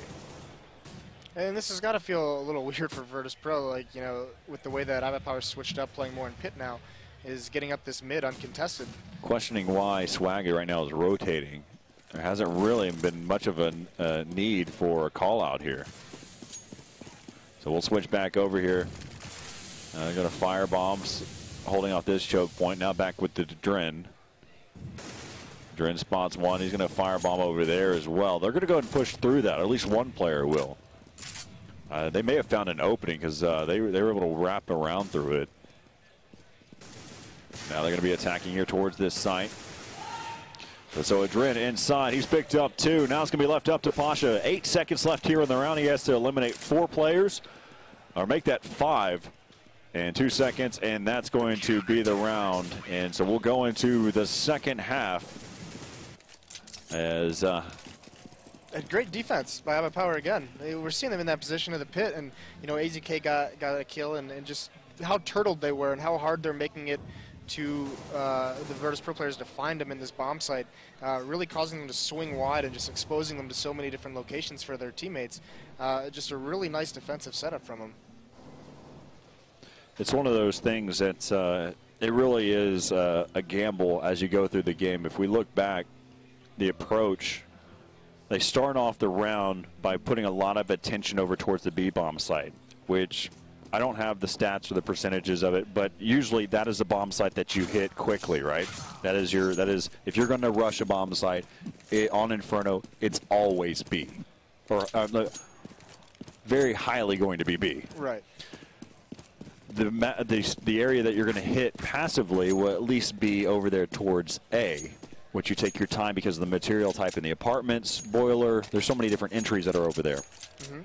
And this has got to feel a little weird for Virtus.pro, like, you know, with the way that iBuyPower switched up, playing more in pit now, is getting up this mid uncontested. Questioning why Swaggy right now is rotating. There hasn't really been much of a need for a call out here. So we'll switch back over here. They're going to fire bombs, holding off this choke point. Now back with the Dren. Dren spots 1. He's going to firebomb over there as well. They're going to go ahead and push through that. Or at least 1 player will. They may have found an opening because they were able to wrap around through it. Now they're going to be attacking here towards this site. So Adrin inside. He's picked up 2. Now it's going to be left up to Pasha. 8 seconds left here in the round. He has to eliminate 4 players or make that 5 in 2 seconds, and that's going to be the round. And so we'll go into the second half as a great defense by iBuyPower again. We're seeing them in that position of the pit, and you know, AZK got a kill, and just how turtled they were and how hard they're making it to the Virtus.pro players to find them in this bomb site, really causing them to swing wide and just exposing them to so many different locations for their teammates. Just a really nice defensive setup from them. It's one of those things that it really is a gamble as you go through the game. If we look back, the approach, they start off the round by putting a lot of attention over towards the B-bomb site, which I don't have the stats or the percentages of it, but usually that is a bomb site that you hit quickly, right? That is if you're going to rush a bomb site on Inferno, it's always B, or very highly going to be B. Right. The area that you're going to hit passively will at least be over there towards A, which you take your time because of the material type in the apartments, boiler. There's so many different entries that are over there. Mm-hmm.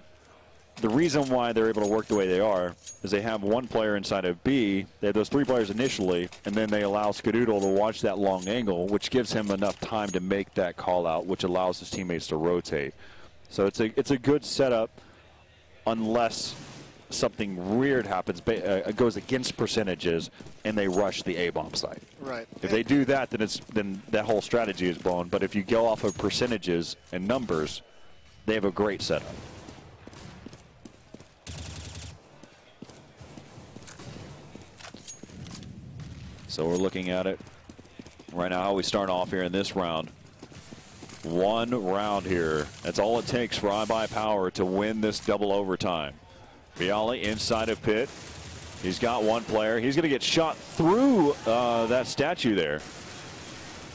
The reason why they're able to work the way they are is they have 1 player inside of B. They have those 3 players initially, and then they allow Skadoodle to watch that long angle, which gives him enough time to make that call out, which allows his teammates to rotate. So it's a good setup unless something weird happens, goes against percentages, and they rush the A-bomb site. Right. If they do that, then that whole strategy is blown. But if you go off of percentages and numbers, they have a great setup. So we're looking at it right now how we start off here in this round. One round here. That's all it takes for iBuyPower to win this double overtime. Bialy inside of pit. He's got one player. He's going to get shot through that statue there.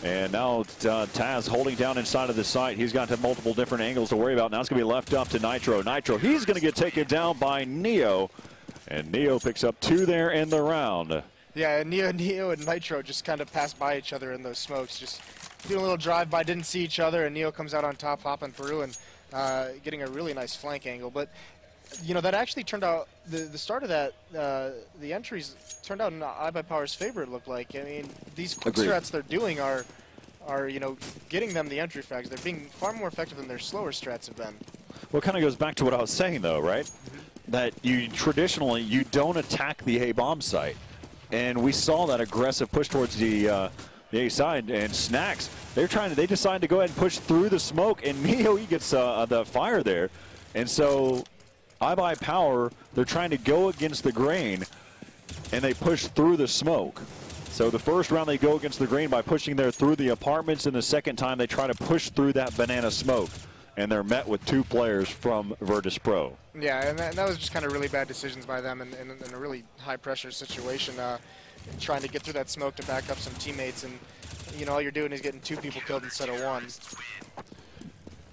And now Taz holding down inside of the site. He's got multiple different angles to worry about. Now it's going to be left up to Nitro. Nitro, he's going to get taken down by Neo. And Neo picks up 2 there in the round. Yeah, and Neo and Nitro just kind of passed by each other in those smokes. Just doing a little drive-by, didn't see each other, and Neo comes out on top, hopping through, and getting a really nice flank angle. But, you know, that actually turned out, the start of that, the entries turned out in iBuyPower's favor, it looked like. I mean, these quick strats they're doing are, you know, getting them the entry frags. They're being far more effective than their slower strats have been. Well, it kind of goes back to what I was saying, though, right? That you traditionally, you don't attack the A-bomb site. And we saw that aggressive push towards the A side, and Snacks, they decide to go ahead and push through the smoke, and Neo, he gets the fire there. And so iBuyPower, they're trying to go against the grain, and they push through the smoke. So the first round they go against the grain by pushing there through the apartments, and the second time they try to push through that banana smoke. And they're met with 2 players from Virtus.pro. Yeah, and that was just kind of really bad decisions by them in a really high-pressure situation, trying to get through that smoke to back up some teammates, and you know all you're doing is getting 2 people killed instead of 1.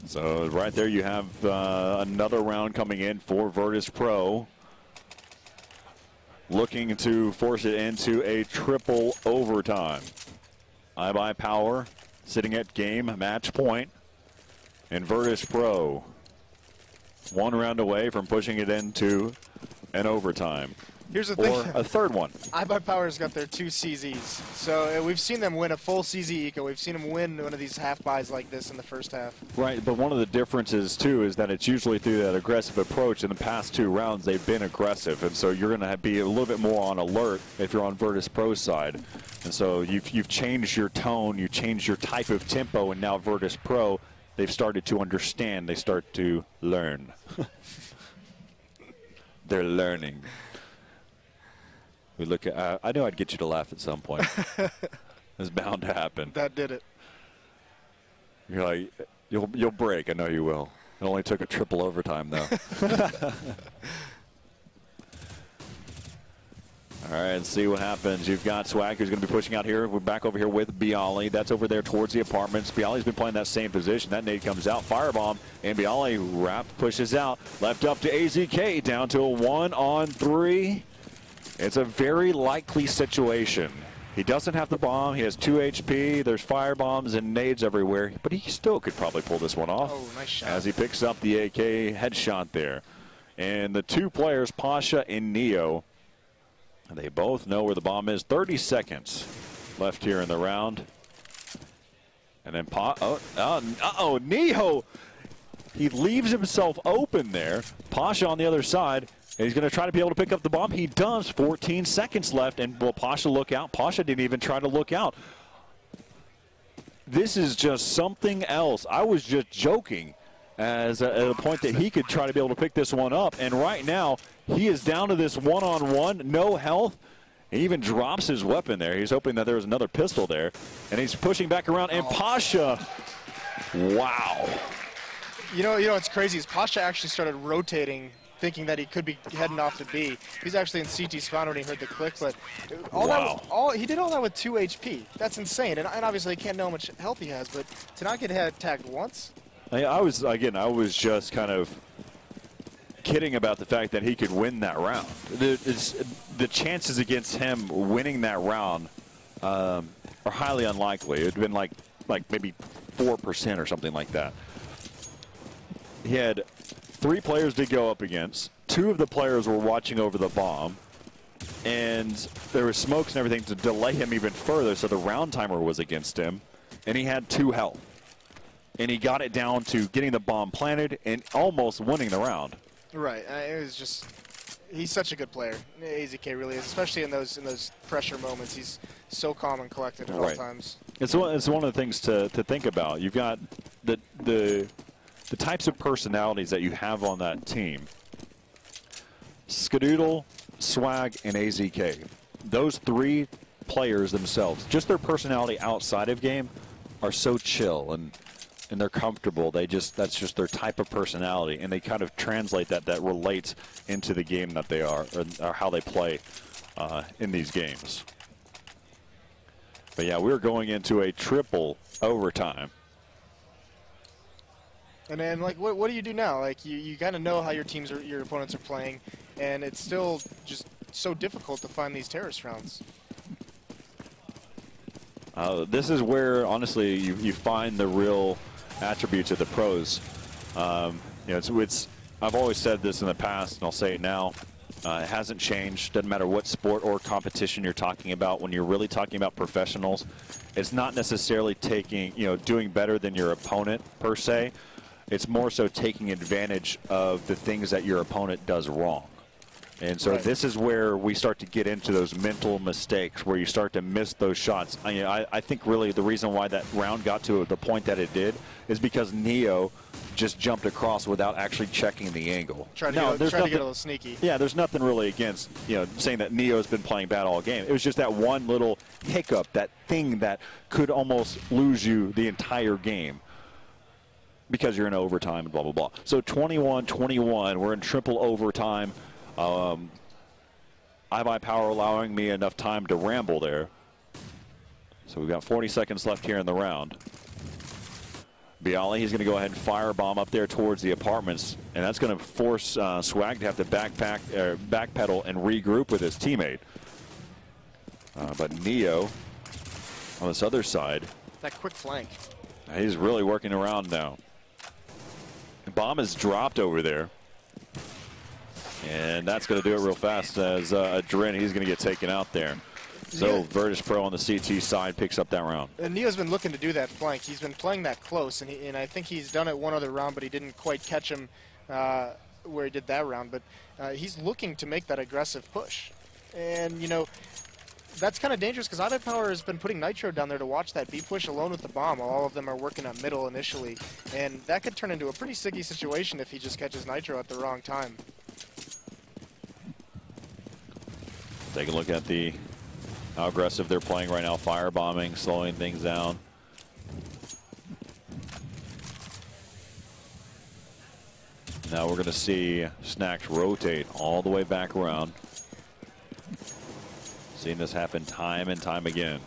So right there you have another round coming in for Virtus.pro, looking to force it into a triple overtime. iBuyPower sitting at game match point. And Virtus.pro 1 round away from pushing it into an overtime. Here's the thing. Or a third one. iBuyPower's got their 2 CZs. So we've seen them win a full CZ eco. We've seen them win one of these half buys like this in the first half. Right, but one of the differences, too, is that it's usually through that aggressive approach. In the past 2 rounds, they've been aggressive. And so you're going to be a little bit more on alert if you're on Virtus.pro's side. And so you've changed your tone, you changed your type of tempo, and now Virtus.pro, they've started to understand. They start to learn. They're learning. We look at. I knew I'd get you to laugh at some point. It's bound to happen. That did it. You're like, you'll break. I know you will. It only took a triple overtime, though. All right, let's see what happens. You've got Swag, who's going to be pushing out here. We're back over here with Bialy. That's over there towards the apartments. Bialy's been playing that same position. That nade comes out. Firebomb, and Bialy pushes out. Left up to AZK, down to a 1-on-3. It's a very likely situation. He doesn't have the bomb. He has 2 HP. There's firebombs and nades everywhere. But he still could probably pull this one off. Oh, nice shot. As he picks up the AK headshot there. And the 2 players, Pasha and Neo, they both know where the bomb is. 30 seconds left here in the round. And then Neo, he leaves himself open there. Pasha on the other side, and he's going to try to be able to pick up the bomb. He does. 14 seconds left, and will Pasha look out? Pasha didn't even try to look out. This is just something else. I was just joking at a point that he could try to be able to pick this one up. And right now, he is down to this 1-on-1, no health. He even drops his weapon there. He's hoping that there was another pistol there. And he's pushing back around. And Pasha, wow. You know what's crazy is Pasha actually started rotating, thinking that he could be heading off to B. He's actually in CT spawn when he heard the click, but he did all that with 2 HP. That's insane. And obviously, I can't know how much health he has, but to not get tagged once. I was just kind of kidding about the fact that he could win that round. The chances against him winning that round are highly unlikely. It would have been like maybe 4% or something like that. He had 3 players to go up against. 2 of the players were watching over the bomb, and there was smokes and everything to delay him even further, so the round timer was against him, and he had 2 health. And he got it down to getting the bomb planted and almost winning the round. Right. It was just, he's such a good player. AZK really is, especially in those pressure moments. He's so calm and collected at all times. It's one of the things to think about. You've got the types of personalities that you have on that team. Skadoodle, Swag, and AZK. Those 3 players themselves, just their personality outside of game, are so chill and they're comfortable. That's just their type of personality, and they kind of translate that relates into the game that they are, or how they play in these games. But yeah, we're going into a triple overtime. And then, like, what do you do now? Like, you kind of know how your opponents are playing, and it's still just so difficult to find these terrorist rounds. This is where, honestly, you find the real attributes of the pros. You know, I've always said this in the past, and I'll say it now. It hasn't changed. Doesn't matter what sport or competition you're talking about. When you're really talking about professionals, it's not necessarily doing better than your opponent per se. It's more so taking advantage of the things that your opponent does wrong. And so this is where we start to get into those mental mistakes, where you start to miss those shots. I think really the reason why that round got to the point that it did is because Neo just jumped across without actually checking the angle. Trying to get a little sneaky. Yeah, there's nothing really against saying that Neo's been playing bad all game. It was just that one little hiccup, that thing that could almost lose you the entire game, because you're in overtime and blah, blah, blah. So 21-21, we're in triple overtime. iBuyPower allowing me enough time to ramble there. So we've got 40 seconds left here in the round. Bialy, he's going to go ahead and firebomb up there towards the apartments, and that's going to force Swag to have to backpedal and regroup with his teammate. But Neo on this other side. That quick flank. He's really working around now. The bomb is dropped over there. And that's going to do it real fast as Drin, he's going to get taken out there. So Virtus.pro on the CT side picks up that round. And Neo's been looking to do that flank. He's been playing that close, and I think he's done it one other round, but he didn't quite catch him where he did that round. But he's looking to make that aggressive push. And, you know, that's kind of dangerous because iBuyPower has been putting Nitro down there to watch that B push alone with the bomb while all of them are working on middle initially. And that could turn into a pretty sticky situation if he just catches Nitro at the wrong time. Take a look at how aggressive they're playing right now, firebombing, slowing things down. Now we're going to see Snacks rotate all the way back around. Seen this happen time and time again.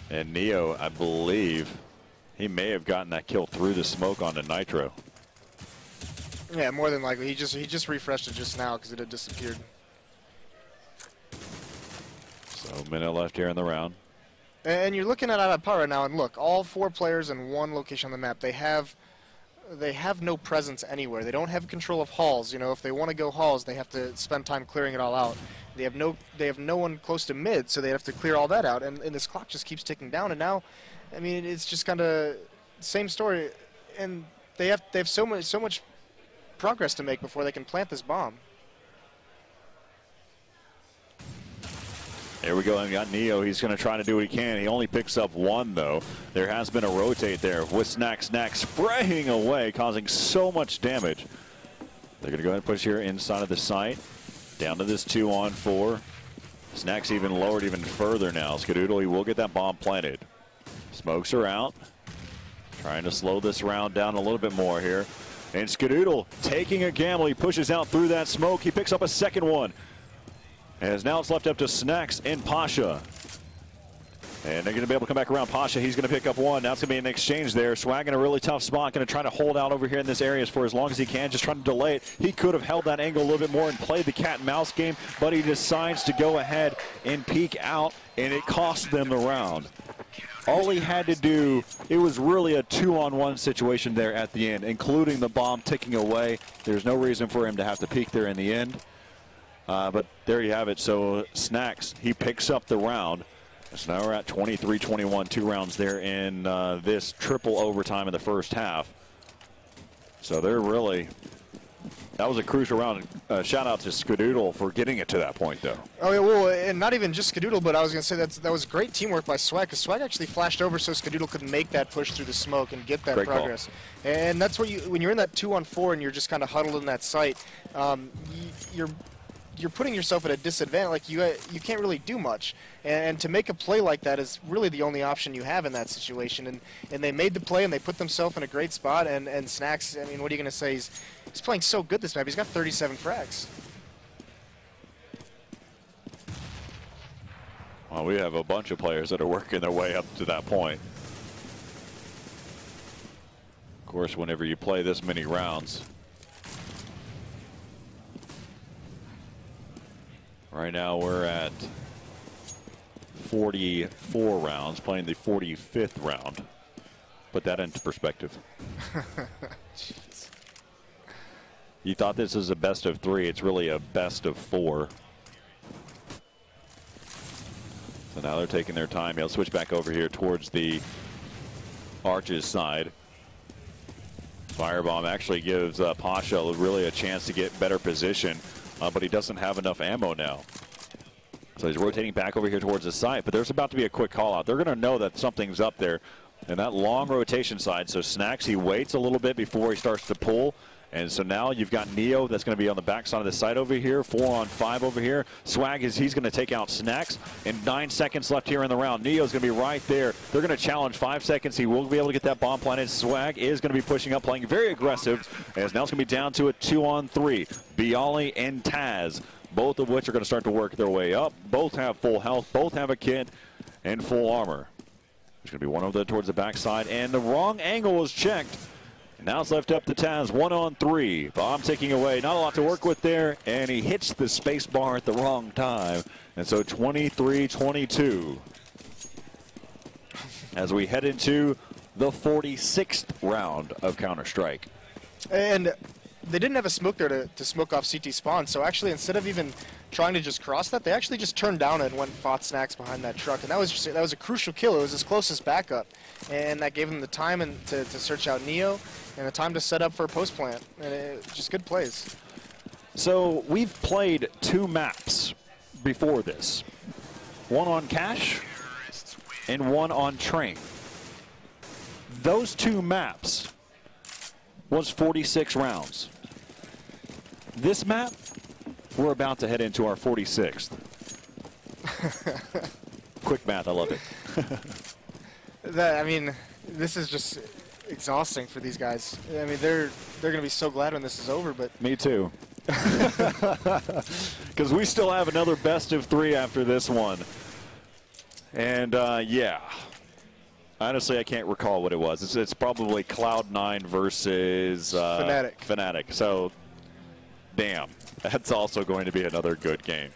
And Neo, I believe, he may have gotten that kill through the smoke onto Nitro. Yeah, more than likely. He just refreshed it just now because it had disappeared. So a minute left here in the round. And you're looking at iBuyPower now, and look, all 4 players in one location on the map. They have no presence anywhere. They don't have control of halls. You know, if they want to go halls, they have to spend time clearing it all out. They have no one close to mid, so they have to clear all that out. And this clock just keeps ticking down. And now, I mean, it's just kind of same story. And they have so much progress to make before they can plant this bomb. There we go. And we got Neo. He's going to try to do what he can. He only picks up 1, though. There has been a rotate there with Snacks spraying away, causing so much damage. They're going to go ahead and push here inside of the site. Down to this 2-on-4. Snacks even lowered even further now. Skadoodle, he will get that bomb planted. Smokes are out. Trying to slow this round down a little bit more here. And Skadoodle taking a gamble. He pushes out through that smoke. He picks up a second one. As now it's left up to Snacks and Pasha. And they're going to be able to come back around. Pasha, he's going to pick up 1. Now it's going to be an exchange there. Swag in a really tough spot. Going to try to hold out over here in this area for as long as he can. Just trying to delay it. He could have held that angle a little bit more and played the cat and mouse game, but he decides to go ahead and peek out, and it cost them the round. All he had to do, it was really a 2-on-1 situation there at the end, including the bomb ticking away. There's no reason for him to have to peek there in the end. But there you have it. So Snacks, he picks up the round. So now we're at 23-21, 2 rounds there in this triple overtime in the first half. So they're really, that was a crucial round. Shout out to Skadoodle for getting it to that point, though. Oh, yeah, well, and not even just Skadoodle, but I was going to say that was great teamwork by Swag, because Swag actually flashed over so Skadoodle could make that push through the smoke and get that Great progress. Call. And that's what when you're in that 2-on-4 and you're just kind of huddled in that site, you're putting yourself at a disadvantage. Like you can't really do much, and to make a play like that is really the only option you have in that situation. And they made the play and they put themselves in a great spot. And Snacks, I mean, what are you going to say? He's playing so good this map. He's got 37 frags. Well, we have a bunch of players that are working their way up to that point. Of course, whenever you play this many rounds. Right now we're at 44 rounds, playing the 45th round. Put that into perspective. You thought this was a best of 3. It's really a best of 4. So now they're taking their time. They'll switch back over here towards the Arches side. Firebomb actually gives Pasha really a chance to get better position, but he doesn't have enough ammo now. So he's rotating back over here towards the site, but there's about to be a quick call out. They're going to know that something's up there in that long rotation side. So Snacks, he waits a little bit before he starts to pull. And so now you've got Neo that's going to be on the backside of the site over here. 4-on-5 over here. Swag he's going to take out Snacks. And 9 seconds left here in the round. Neo's going to be right there. They're going to challenge 5 seconds. He will be able to get that bomb planted. Swag is going to be pushing up, playing very aggressive. As now it's going to be down to a 2-on-3. Bialy and Taz, both of which are going to start to work their way up. Both have full health. Both have a kit and full armor. There's going to be one over there towards the backside. And the wrong angle was checked. Now it's left up to Taz, 1-on-3. Bomb ticking away, not a lot to work with there, and he hits the space bar at the wrong time. And so 23-22 as we head into the 46th round of Counter-Strike. And they didn't have a smoke there to smoke off CT spawn, so actually instead of even trying to just cross that, they actually just turned down and went and fought Snacks behind that truck, and that was a crucial kill. It was his closest backup, and that gave him the time to search out Neo and the time to set up for a post plant, and just good plays. So we've played 2 maps before this, one on Cache and one on Train. Those 2 maps was 46 rounds. This map, we're about to head into our 46th. Quick math, I love it. I mean, this is just exhausting for these guys. I mean, they're going to be so glad when this is over, but... Me too. Because we still have another best of 3 after this one. And, yeah. Honestly, I can't recall what it was. It's probably Cloud9 versus Fnatic. So, damn. That's also going to be another good game.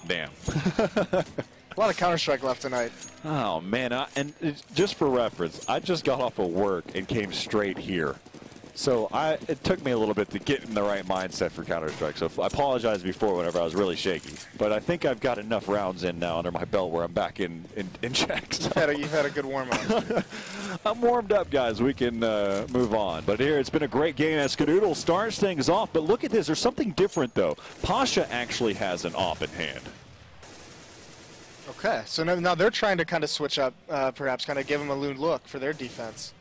Damn. A lot of Counter-Strike left tonight. Oh, man. And just for reference, I just got off of work and came straight here. So it took me a little bit to get in the right mindset for Counter-Strike. So I apologize before whenever I was really shaky. But I think I've got enough rounds in now under my belt where I'm back in check. So. You've had a good warm-up. I'm warmed up, guys. We can move on. But here, it's been a great game as Skadoodle starts things off. But look at this. There's something different, though. Pasha actually has an op in hand. Okay. So now they're trying to kind of switch up, perhaps kind of give them a lewd look for their defense.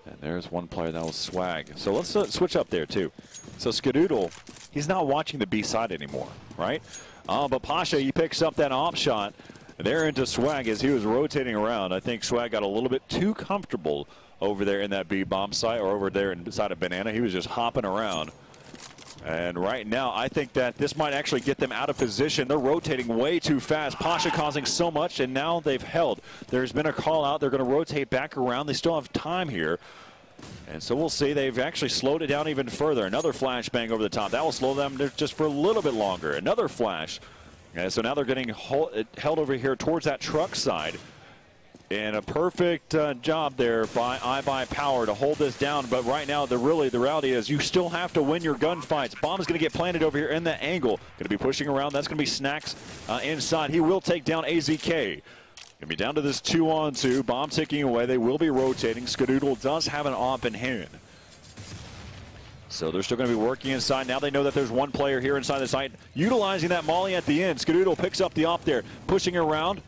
And there's one player that was Swag. So let's switch up there, too. So Skadoodle, he's not watching the B side anymore, right? But Pasha, he picks up that op shot. There into Swag as he was rotating around. I think Swag got a little bit too comfortable over there in that B bomb site or over there inside of Banana. He was just hopping around. And right now, I think that this might actually get them out of position. They're rotating way too fast. Pasha causing so much, and now they've held. There's been a call out. They're going to rotate back around. They still have time here. And so we'll see. They've actually slowed it down even further. Another flashbang over the top. That will slow them just for a little bit longer. Another flash. And so now they're getting held over here towards that truck side. And a perfect job there by iBuyPower to hold this down. But right now, the reality is you still have to win your gunfights. Bomb is going to get planted over here in the angle. Going to be pushing around. That's going to be Snacks inside. He will take down AZK. Going to be down to this 2-on-2. Bomb ticking away. They will be rotating. Skadoodle does have an op in hand. So they're still going to be working inside. Now they know that there's one player here inside the site. Utilizing that molly at the end. Skadoodle picks up the op there. Pushing around.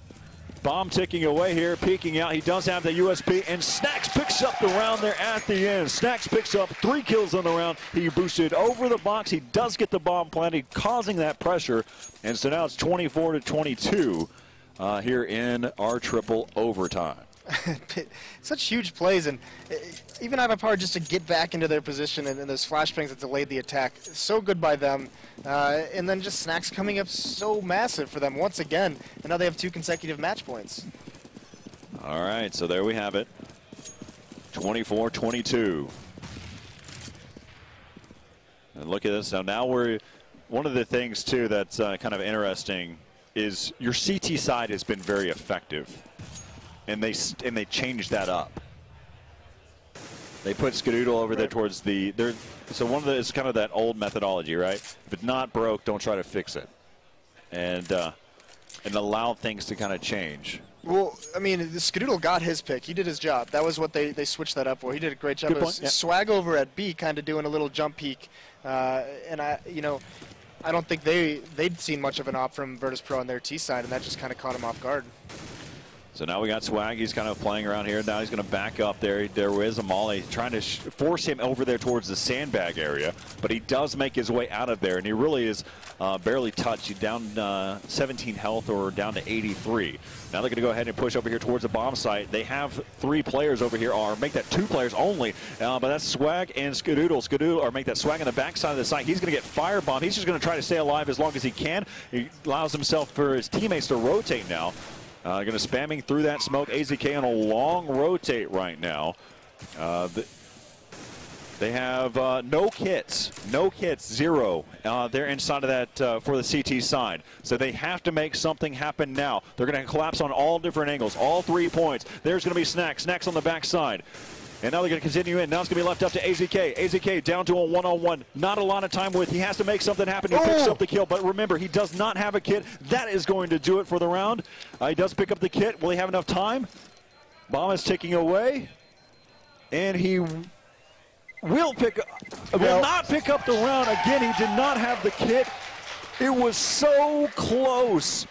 Bomb ticking away here, peeking out. He does have the USP, and Snacks picks up the round there at the end. Snacks picks up 3 kills on the round. He boosted over the box. He does get the bomb planted, causing that pressure. And so now it's 24-22 here in our triple overtime. Such huge plays, and even iBuyPower just to get back into their position and those flashbangs that delayed the attack. So good by them. And then just Snacks coming up so massive for them once again. And now they have 2 consecutive match points. All right, so there we have it. 24-22. And look at this. Now we're one of the things, too, that's kind of interesting is your CT side has been very effective. And they changed that up. They put Skadoodle over there towards the. So one of the it's kind of that old methodology, right? If it's not broke, don't try to fix it, and allow things to kind of change. Well, I mean, Skadoodle got his pick. He did his job. That was what they switched that up for. He did a great job. Good point. Yeah. Swag over at B, kind of doing a little jump peek, and I don't think they'd seen much of an op from Virtus.pro on their T side, and that just kind of caught him off guard. So now we got Swag. He's kind of playing around here. Now he's going to back up there. There is a Molly trying to force him over there towards the sandbag area, but he does make his way out of there, and he really is barely touched. He's down 17 health or down to 83. Now they're going to go ahead and push over here towards the bomb site. They have 3 players over here, or make that 2 players only, but that's Swag and Skadoodle. Skadoodle, or make that Swag on the backside of the site. He's going to get firebombed. He's just going to try to stay alive as long as he can. He allows himself for his teammates to rotate now. Going to spamming through that smoke. AZK on a long rotate right now. They have no kits, 0. They're inside of that for the CT side. So they have to make something happen now. They're going to collapse on all different angles, all 3 points. There's going to be Snacks on the backside. And now they're going to continue in. Now it's going to be left up to AZK. AZK down to a one-on-one. Not a lot of time with. He has to make something happen. He picks up the kill. But remember, he does not have a kit. That is going to do it for the round. He does pick up the kit. Will he have enough time? Bomb is ticking away. And he will not pick up the round. Again, he did not have the kit. It was so close.